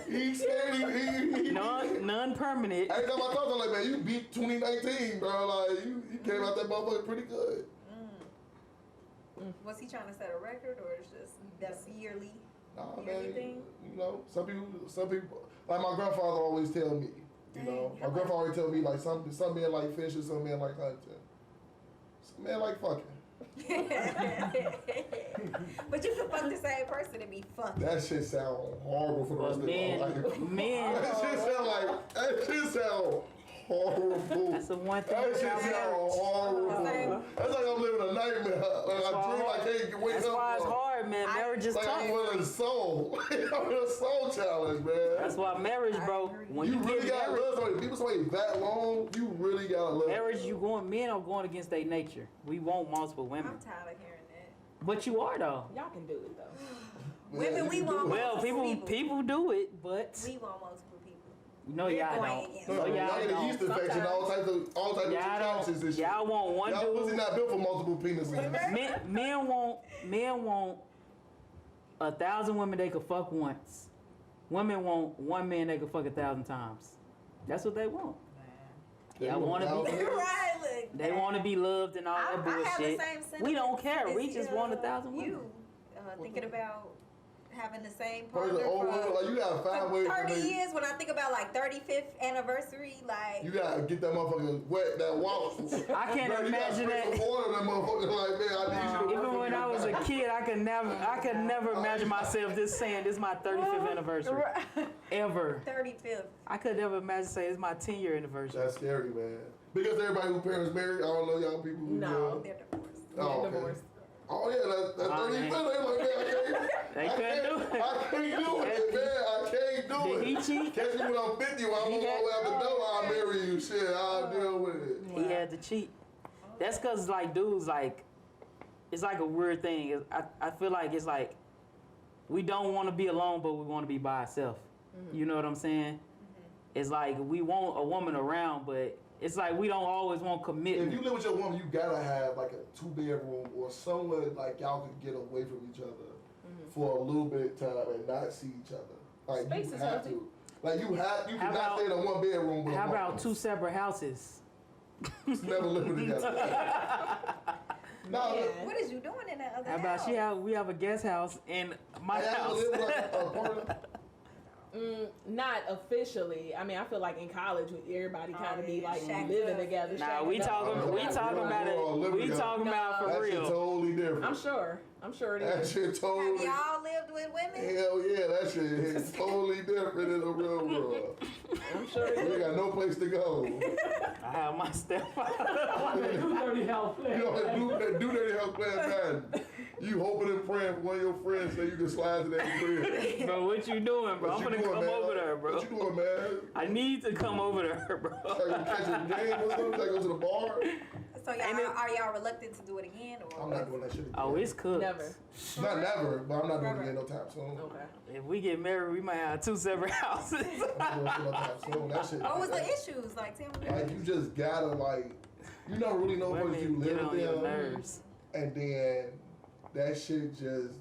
He's steady. None permanent. Every time I talk to him, like, man, you beat 2019, bro. Like, you came out that motherfucker pretty good. Was he trying to set a record, or it's just that's yearly? Nah, Yearly man. thing? You know, some people, like my grandfather always tell me. You know, Dang, my grandfather always tell me like some men like fishing, some men like hunting, some men like fucking. But you can fuck the same person and be fucking. That shit sound horrible for the rest of Men, my life. men. That shit sound horrible. That's the one thing That shit about sound marriage. horrible. That's like I'm living a nightmare. Like I dream I can't wake That's up. why it's from. hard, man. Marriage is Like tough. I'm winning a soul. I'm in a soul challenge, man. That's why marriage, bro. When You you really get gotta married, love somebody. People somebody that long, you really gotta love. marriage, men are going against their nature. We want multiple women, I'm tired of hearing that. but you are though. Y'all can do it though. Women, we want Well, multiple people do it, but We want multiple people. no, y'all going don't. against No, No, y'all y'all get a yeast don't. infection, all types of Y'all infections and shit. Y'all want one Y'all pussy dude. not built for multiple penises. Men want 1,000 women they could fuck once. Women want one man they could fuck 1,000 times. That's what they want. Y'all want to be. Right, look. They want to be loved and all that I have the bullshit. same sentiment We don't care. as, We just want 1,000 women. You thinking about having the same Person, partner old women, for like you gotta find for ways to 30 make. years. When I think about like 35th anniversary, like You gotta get that motherfucker wet, that waffle. I can't Bro, you gotta imagine spray that. some oil on that motherfucker. Like, man, I need you to. Even when I was a kid, I could never imagine myself just saying this is my 35th anniversary. Ever. 35th. I could never imagine saying it's my 10-year anniversary. That's scary, man. Because everybody who parents married, I don't know y'all people who No. They're divorced. Oh, okay. Divorced. Oh yeah, that's Oh, 35th. man. They like, man, They couldn't do it. I can't do it, man. I can't do Did it. he cheat? Catch me when I'm 50, when I'm on my way out the door, I'll marry you. Shit, I'll deal with it. He had to cheat. That's because, like, dudes, like, it's like a weird thing. I feel like it's like we don't want to be alone, but we want to be by ourselves. You know what I'm saying? It's like we want a woman around, but it's like we don't always want commitment. If you live with your woman, you gotta have like a 2-bedroom or somewhere like y'all can get away from each other for a little bit of time and not see each other. Like Space you is have healthy. to. Like you How cannot about- stay in a 1-bedroom with a How woman. about 2 separate houses? Never living together. No, What is you doing in that other How about house? we have a guest house in my I have to house? live like a partner. Not officially. I mean, I feel like in college, everybody kind of be like shacked living up. together. Nah, shacked we up. talking about it. We talking about That for shit real. totally different. I'm sure it That is. shit Have totally. y'all lived with women? Hell yeah, that shit is totally different in the real world. I'm sure it You is. got no place to go. I have my stepfather. Do dirty house You play. know, do that help playing Madden. You hoping and praying for one of your friends so you can slide to that crib. Bro, what you doing, bro? I'm What you gonna doing, come man? over there, bro. What you doing, man? I need to come over there, bro. Like you catch a game or something? Like go to the bar? So are y'all reluctant to do it again? Or? I'm not doing that shit again. Oh, it's cooked. Never. Not never, but I'm not doing it again no time soon. Okay. If we get married, we might have 2 separate houses. I'm not doing it no time soon. That shit. What was the issues? Like, tell me. Like you just gotta like, you don't really know what you Women get live on with your them, nerves. and then that shit just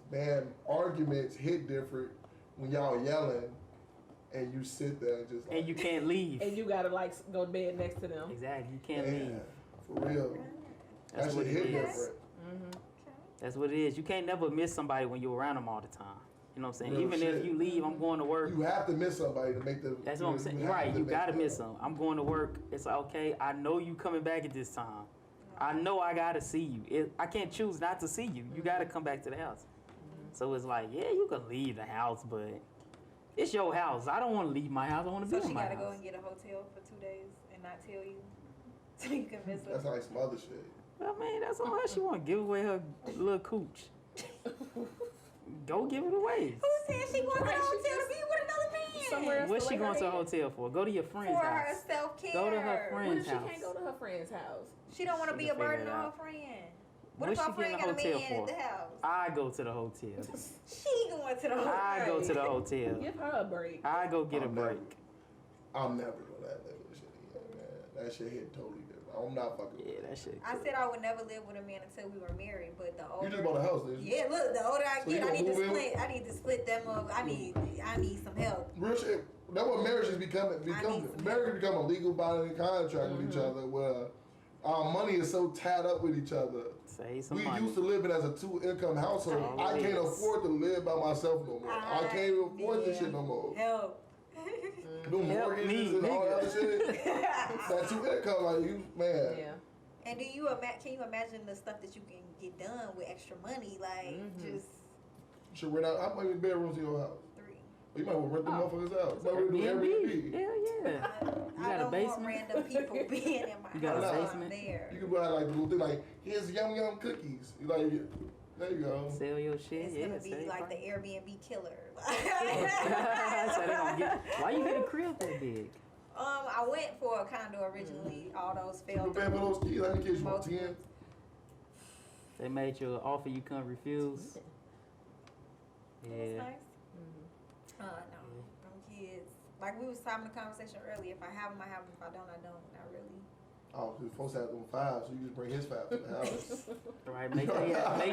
arguments hit different when y'all yelling, and you sit there and just like, And you can't leave. And you gotta like go to bed next to them. Exactly, you can't man, leave. for real. That's That what shit it hit is. different. That's what it is. You can't never miss somebody when you're around them all the time. You know what I'm saying? Real Even shit. if you leave, I'm going to work. You have to miss somebody to make the. That's what I'm saying. have Right, to you make gotta the- miss them. I'm going to work. It's like, okay, I know you coming back at this time. I know I gotta see you. I can't choose not to see you. You gotta come back to the house. So it's like, yeah, you can leave the house, but it's your house. I don't want to leave my house. I want to So be she in my gotta house. go and get a hotel for 2 days and not tell you, so you can miss That's her. like some other shit. I mean, that's on her. She want to give away her little cooch. Go give it away. Who said she going to the Right, she hotel to just- be with another man? Somewhere else. What's to she lay her going to a head. hotel for? Go to your friend's For her house. self-care. Go to her What friend's if she house. can't go to her friend's house? She don't want to She be a can figure burden it on her out. friend. What What's if she her friend getting got a a hotel man at for? the house? I go to the hotel. She going to the hotel. I go to the hotel. Give her a break. I go get a I'm never- break. I'm never doing that level of shit again, man. That shit hit totally different. I'm not fucking. Yeah, that shit. I said I would never live with a man until we were married, but the older You just bought a house, didn't you? yeah, look, the older I So you get, I gonna need to move in split. I need to split them up. I need some help. Real shit. That's what marriage is becoming. need some Marriage become a legal binding contract with each other, where our money is so tied up with each other. Save some We money. used to living as a 2-income household. Oh, I can't yes. afford to live by myself no more. I can't even afford this shit no more. Help. The Help mortgages me, and all that nigga. shit. That 2-income, like you, man. Yeah. And can you imagine the stuff that you can get done with extra money? Like just You should rent out. How many bedrooms in your house? 3. You might want to rent the Oh. motherfuckers out. You might want to do Airbnb. Airbnb. Hell yeah. I got a don't basement? want random people being in my You got a house. while I'm basement? there. You can buy like the little thing like, here's yum yum cookies. You like, there you go. Sell your shit. It's yeah, gonna be save like the price. Airbnb killer. So they gonna get. Why you get a crib that big? I went for a condo originally. All those You failed. prepare for those kids. How many kids you want? Multiple. 10? They made you an offer you couldn't refuse. That's Yeah. nice. No, them kids. Like we was having a conversation earlier. If I have them, I have them. If I don't, I don't. Not really. Oh, because folks have them 5, so you just bring his 5 to the house. Right. Make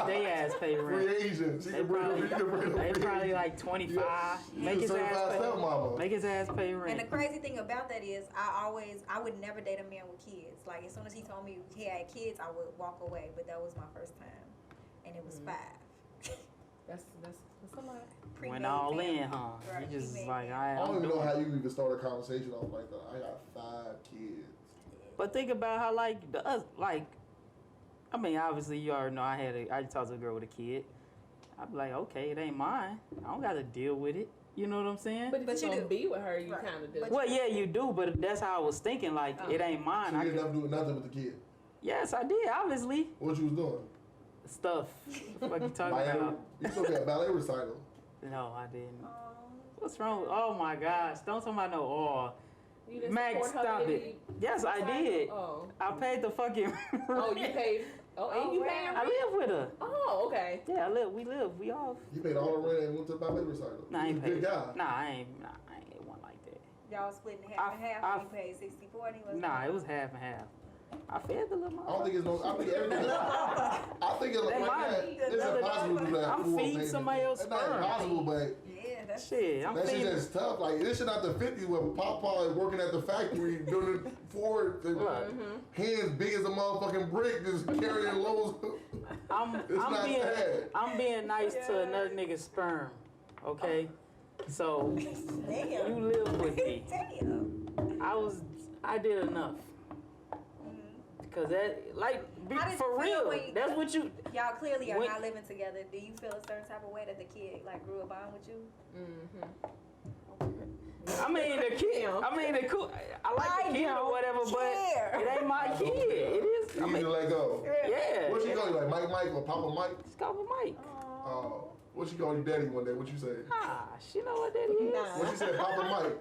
they ass pay Free rent. agents. You They can bring probably, them. You can bring them. they free probably agents. like 25. You Make a his certified ass pay. stepmama. Make his ass pay And the rent. crazy thing about that is, I would never date a man with kids. Like as soon as he told me he had kids, I would walk away. But that was my first time, and it was 5. That's a lot. Pre-made Went all family. in, huh? Right, You just pre-made like, family. I don't I'm even know doing how it. you even start a conversation off like that. I got 5 kids. But think about how like I mean, obviously you already know I talked to a girl with a kid. I'd be like, okay, it ain't mine. I don't got to deal with it. You know what I'm saying? But if But you you gonna do. be with her, you Right. kind of do. But Well, yeah, you do, but that's how I was thinking. Like, it ain't mine. So I you could, didn't have to do nothing with the kid. yes, I did. Obviously, What you was doing? stuff. What you talking Ballet, about? you still got ballet recital. No, I didn't. Um, What's wrong? Oh my gosh! Don't talk about no. Oh, You didn't Max, support her stop in it. Yes, I any- did. Oh. I paid the fucking. Oh, you paid. Oh, and Oh, you wow. paid. I live with her. Oh, okay. Yeah, we all. You paid all the rent and went to the ballet recital. Nah, I You ain't was a paid. good guy. Nah, I ain't one like that. y'all splitting half and half. I- And you paid 60-40. Nah, it was half and half. I fed the little I don't think it's no. I think everything. I think it's That like might that. be It's another- impossible to do that. I'm full feeding thing. somebody else It's not sperm. impossible, but Yeah, that's shit. I'm that shit feeding. just tough. Like this shit not the 50s where Papa is working at the factory doing it forward, hands big as a motherfucking brick, just carrying loads. I'm It's not bad. being nice to another nigga's sperm. Okay. So Damn. you live with me. Damn. I did enough. Cause that, like, How did for you feel real, when you- that's what you. Y'all clearly are When- not living together. Do you feel a certain type of way that the kid like grew a bond with you? I mean the kid. I mean the cool. I like the kid or whatever, care. but it ain't my kid. It is. I You mean, to let go. yeah. What she call you, like Mike or Papa Mike? It's called Mike. What she call you daddy one day? What you say? She know what that is. Nah. What she said, Papa Mike?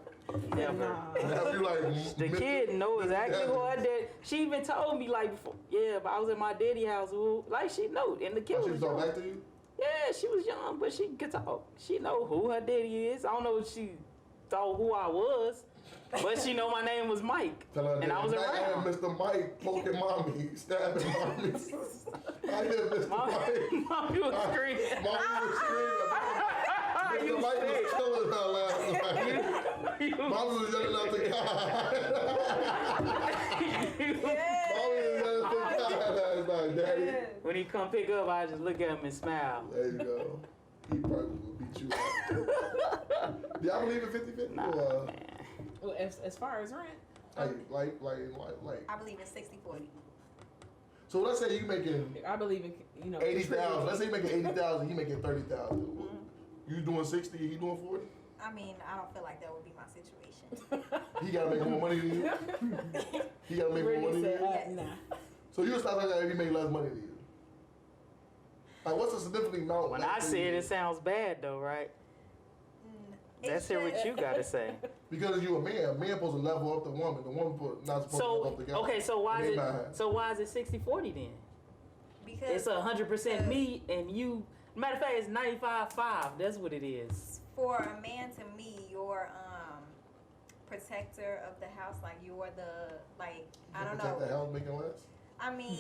Never. Have you like The kid know exactly who her dad. She even told me like before. Yeah, but I was at my daddy house. Like she know, and the kid She was talk young. back to you? Yeah, she was young, but she could talk. She know who her daddy is. I don't know if she thought who I was, but she know my name was Mike, Tell her and I was that, around. Mr. Mike poking mommy, stabbing mommy. I hear Mr. Mike. Mommy was screaming. Mommy was screaming. Mr. Mike was killing her last night. Mommy was yelling out to God. Mommy was yelling to God last night, Daddy. When he come pick up, I just look at him and smile. There you go. He probably will beat you up. Do y'all believe in 50-50? Nah, Or, man. Well, as far as rent, like. I believe in 60-40. So let's say you making I believe in, you know, 80,000. Let's say you making 80,000. He making 30,000. You doing 60? He doing 40? I mean, I don't feel like that would be my situation. He gotta make more money than you. He gotta make more money than you. Yes. nah. So you'll stop like that if he make less money than you. Like, what's the significant amount? When less I than say it, you? it sounds bad though, right? Let's hear what you gotta say. Because you a man supposed to level up the woman. The woman not supposed to level So up the guy. okay, so why In is their it? mind. So why is it 60-40 then? Because It's 100% me and you. Matter of fact, it's 95-5. That's what it is. for a man, to me, you're protector of the house. Like you're the I don't Protect the know. house making less. I mean,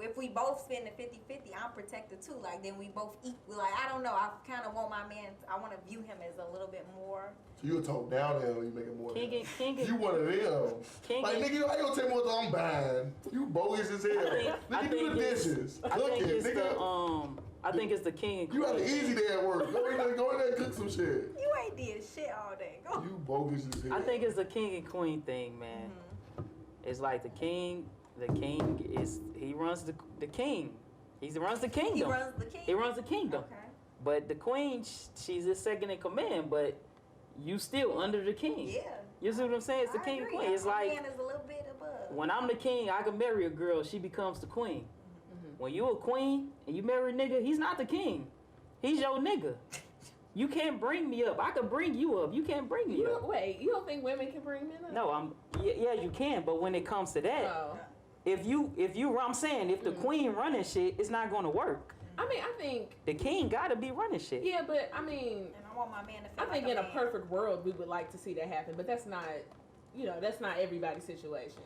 if we both spend the 50-50, I'm protected too. Like then we both equal. Like I don't know. I kind of want my man. I want to view him as a little bit more. So you'll talk down to him when you making more. than him. King You one of them. King Like, nigga, how you gonna tell me what I'm buying? You bogus as hell. I Nigga, think do the it's- dishes. I Cook think it, it's nigga. I think it's the king. and You had an queen. easy day at work. Go in there and cook some shit. You ain't did shit all day. Go. You bogus as hell. I think it's the king and queen thing, man. It's like the king is he runs the king. He runs the kingdom. He runs the king. He runs the kingdom. Okay. But the queen, she's his second in command, but you still under the king. Yeah. You see what I'm saying? It's the I king and agree. queen. It's My like man is a little bit above. when I'm the king, I can marry a girl, she becomes the queen. When you a queen and you marry a nigga, he's not the king. He's your nigga. You can't bring me up. I can bring you up. You can't bring me You up. don't, wait, you don't think women can bring men up? No, yeah, you can, but when it comes to that, Oh. I'm saying if the queen running shit, it's not gonna work. I mean, I think, The king gotta be running shit. yeah, but I mean, And I want my man to feel I like think a in a man. perfect world we would like to see that happen, but that's not, that's not everybody's situation.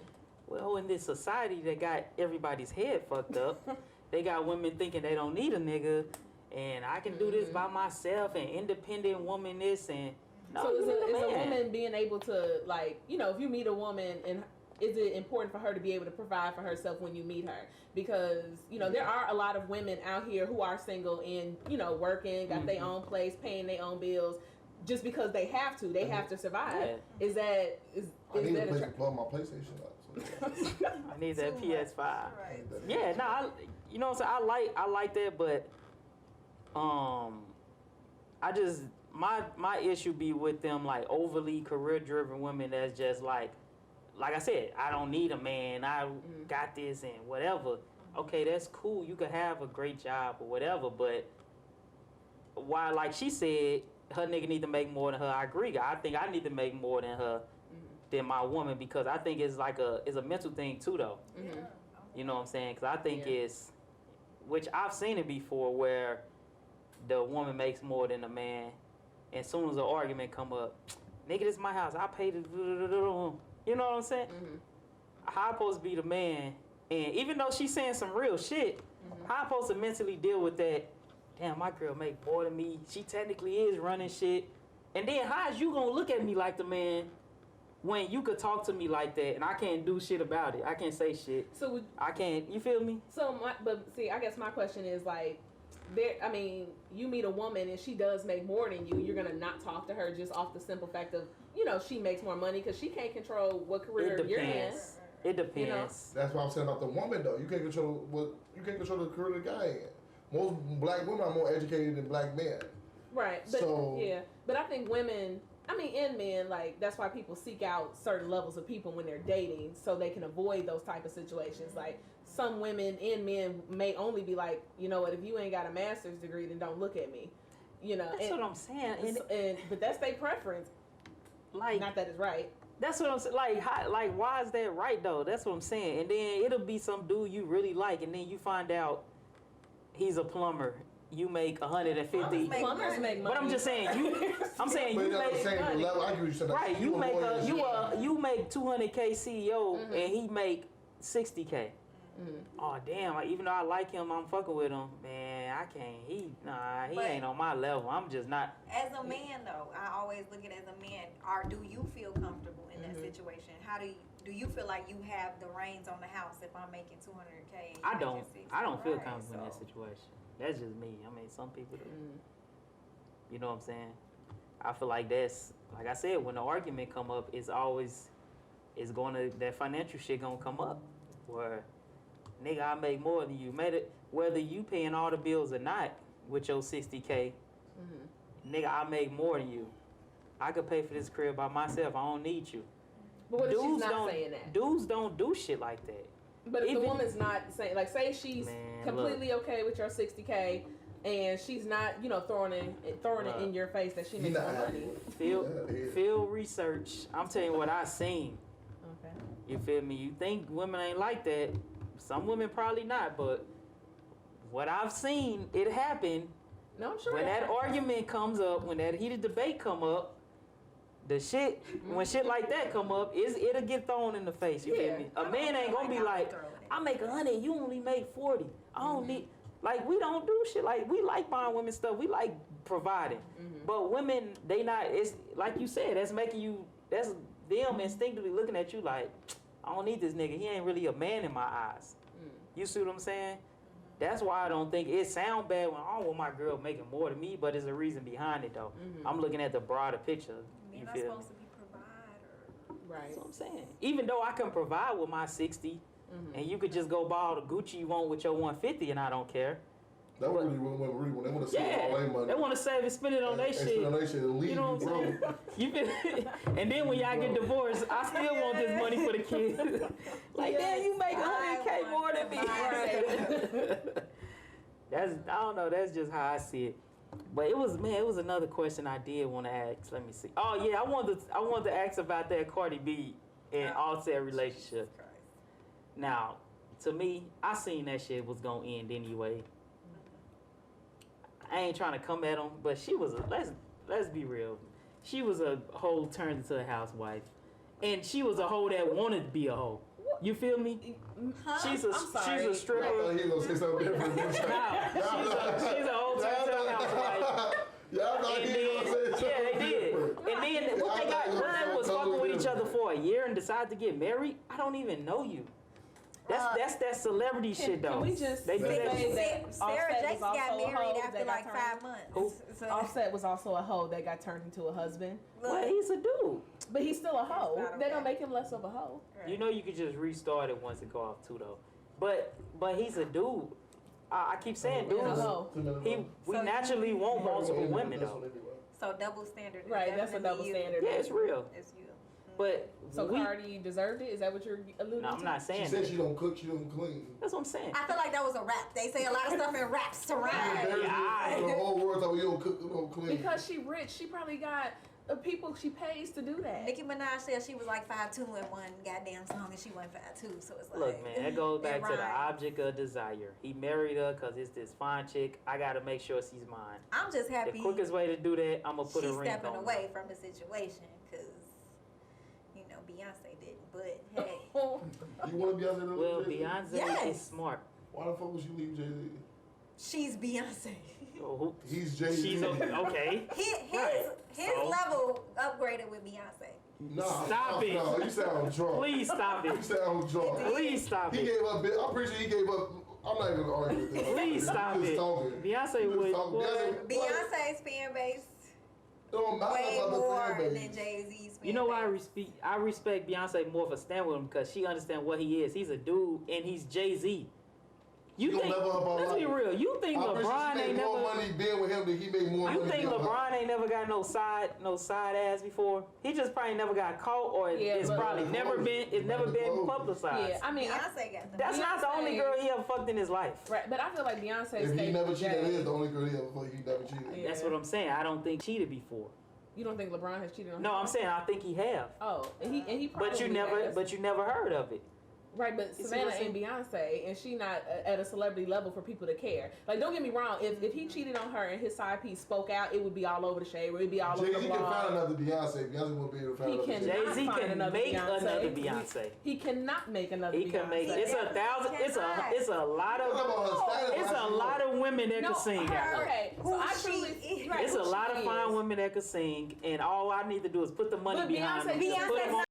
Well, in this society that got everybody's head fucked up, they got women thinking they don't need a nigga, and I can do this by myself, and independent woman this, and no, So you is need a man. woman being able to, like, if you meet a woman, and is it important for her to be able to provide for herself when you meet her? Because, there are a lot of women out here who are single and, working, got their own place, paying their own bills, just because they have to. They have to survive. Yeah. Is that I need a that place to attra- plug my PlayStation up. So, I need that Too much. PS5. Right. Yeah, no, you know what I'm saying? I like that, but I just my issue be with them like overly career driven women that's just like I said, I don't need a man. I got this and whatever. Okay, that's cool. You could have a great job or whatever, but why, like she said, her nigga need to make more than her. I agree. I think I need to make more than her than my woman, because I think it's like it's a mental thing too though. You know what I'm saying? Because I think it's, which I've seen it before, where the woman makes more than the man, and as soon as an argument come up, nigga, this is my house. I paid it. You know what I'm saying? How I supposed to be the man? And even though she's saying some real shit, how I supposed to mentally deal with that? Damn, my girl make more than me. She technically is running shit. And then how is you gonna look at me like the man when you could talk to me like that and I can't do shit about it? I can't say shit. So I can't. You feel me? but see, I guess my question is like, there. I mean, you meet a woman and she does make more than you. You're gonna not talk to her just off the simple fact of she makes more money because she can't control what career you're in. It depends. That's what I'm saying about the woman though. You can't control the career of the guy in. Most black women are more educated than black men. Right. But but I think women, and men, like that's why people seek out certain levels of people when they're dating so they can avoid those type of situations. Like some women and men may only be like, you know what, if you ain't got a master's degree, then don't look at me. That's what I'm saying. But that's their preference. Like, not that it's right. That's what I'm saying. Like, why is that right though? That's what I'm saying. And then it'll be some dude you really like, and then you find out he's a plumber. You make 150. Plumbers make money. But I'm just saying, I'm saying But you it's make the same level. I give you something. right. You make 200K CEO, and he make 60K. Oh damn! Like, even though I like him, I'm fucking with him. Man, I can't. He ain't on my level. I'm just not. As a man, though, I always look at it as a man. Do you feel comfortable in that situation? How do you feel like you have the reins on the house if I'm making 200K? I don't feel comfortable in that situation. That's just me. I mean, some people do. You know what I'm saying? I feel like that's, like I said, when the argument come up, that financial shit gonna come up. Where, nigga, I make more than you. Whether you paying all the bills or not with your 60K, nigga, I make more than you. I could pay for this crib by myself. I don't need you. But what if she's not saying that? Dudes don't do shit like that. But if the woman's not saying, like, say she's completely okay with your 60K, and she's not, throwing it in your face that she makes more money. Field research. I'm telling you what I seen. Okay. You feel me? You think women ain't like that? Some women probably not, but what I've seen, it happen. No, I'm sure. When that argument comes up, when that heated debate come up, when shit like that come up, it'll get thrown in the face. You feel me? A man ain't gonna be like, I make 100, you only make 40. I don't need, like, we don't do shit. Like, we like buying women stuff. We like providing. But women, they not, it's like you said, that's them instinctively looking at you like, I don't need this nigga. He ain't really a man in my eyes. You see what I'm saying? That's why I don't think it sound bad when I don't want my girl making more than me, but there's a reason behind it though. I'm looking at the broader picture. You're not supposed to be provider. Right. That's what I'm saying. Even though I can provide with my 60, and you could just go buy all the Gucci you want with your 150, and I don't care. That really when they want to save all their money. They want to save and spend it on their shit. Spend on their shit and leave you know what I'm saying? And then when y'all get divorced, I still want this money for the kids. Like, damn, you make 100K more than me. I don't know. That's just how I see it. But it was another question I did want to ask. Let me see. Oh yeah, I wanted to ask about that Cardi B and Offset relationship. Now, to me, I seen that shit was gonna end anyway. I ain't trying to come at him, but she was let's be real. She was a hoe turned into a housewife, and she was a hoe that wanted to be a hoe. You feel me? She's a stripper. I thought he was gonna say something different. She's a hoe turned into a housewife. They did. And then what they was fucking with each other for a year and decided to get married. I don't even know you. That's that celebrity shit though. Can we just they say that Sarah Jakes got married after like 5 months. Who? So Offset was also a hoe that got turned into a husband. Well, he's a dude. But he's still a hoe. Not They okay. don't make him less of a hoe. Right. You know you could just restart it once it go off too though. But he's a dude. I keep saying dudes. We naturally want multiple women though. So double standard. Is Right, that's a definitely double you. standard. Yeah, it's real. It's you. But So Cardi deserved it? Is that what you're alluding no, to? I'm not She saying said that. she don't cook, she don't clean. That's what I'm saying. I feel like that was a rap. They say a lot of stuff in raps to rhyme. The whole world thought you don't cook, you don't clean. Because she rich, she probably got people she pays to do that. Nicki Minaj said she was like 5'2" in one goddamn song and she wasn't 5'2", so it's like. Look, man, that goes back to the rhymes. object of desire. He married her because it's this fine chick. I gotta make sure she's mine. I'm just The happy quickest way to do that, I'm gonna put a she's ring on stepping her. away from the situation because, Beyonce didn't. But hey, You want to Beyonce to Well, leave Jay-Z? Beyonce Yes. is smart. Why the fuck would you leave Jay-Z? she's Beyonce. So He's Jay-Z. she's okay. His So? level upgraded with Beyonce. Nah, Stop it. No, you sound drunk. Please stop You it. sound drunk. Please stop He it. gave up. I'm pretty sure he gave up I'm not even gonna argue with this. Please stop it. Beyonce would. Beyonce's fan base It don't matter way about the more fan than base. Jay-Z's fan You know why base. I respect Beyonce more for standing with him because she understands what he is. He's a dude and he's Jay-Z. You He gonna think? level up our Let's be life. real. You think LeBron She ain't made more never? money being with him than he made more You money think being with her. LeBron ain't never got no side ass before? He just probably never got caught, or Yeah, it's but- probably never been publicized. Yeah, I mean, Beyonce got the That's not the only Beyonce- girl he ever fucked in his life. right, but I feel like Beyonce If he stayed never with cheated, that Jay. is the only girl he ever fucked. He never cheated. Yeah. That's what I'm saying. I don't think cheated before. You don't think LeBron has cheated on No, his I'm wife? saying I think he have. Oh, and he probably But you never heard of it. Right, but You see Savannah what I'm ain't Beyonce, and she not at a celebrity level for people to care. Like, don't get me wrong. If he cheated on her and his side piece spoke out, it would be all over the shade. It would be all over Jay-Z the can find blog. another Beyonce. Beyonce won't be able to find He another can Jay-Z. Jay-Z not find can another make Beyonce. another Beyonce. He cannot make another He Beyonce. can make. It's a thousand. It's a lot What of. about her status? It's a lot of women that No, can sing. her- out there. okay. So Who I she truly, is. right, It's who a lot she of fine is. women that can sing, and all I need to do is put the money But behind Beyonce them. just Put them on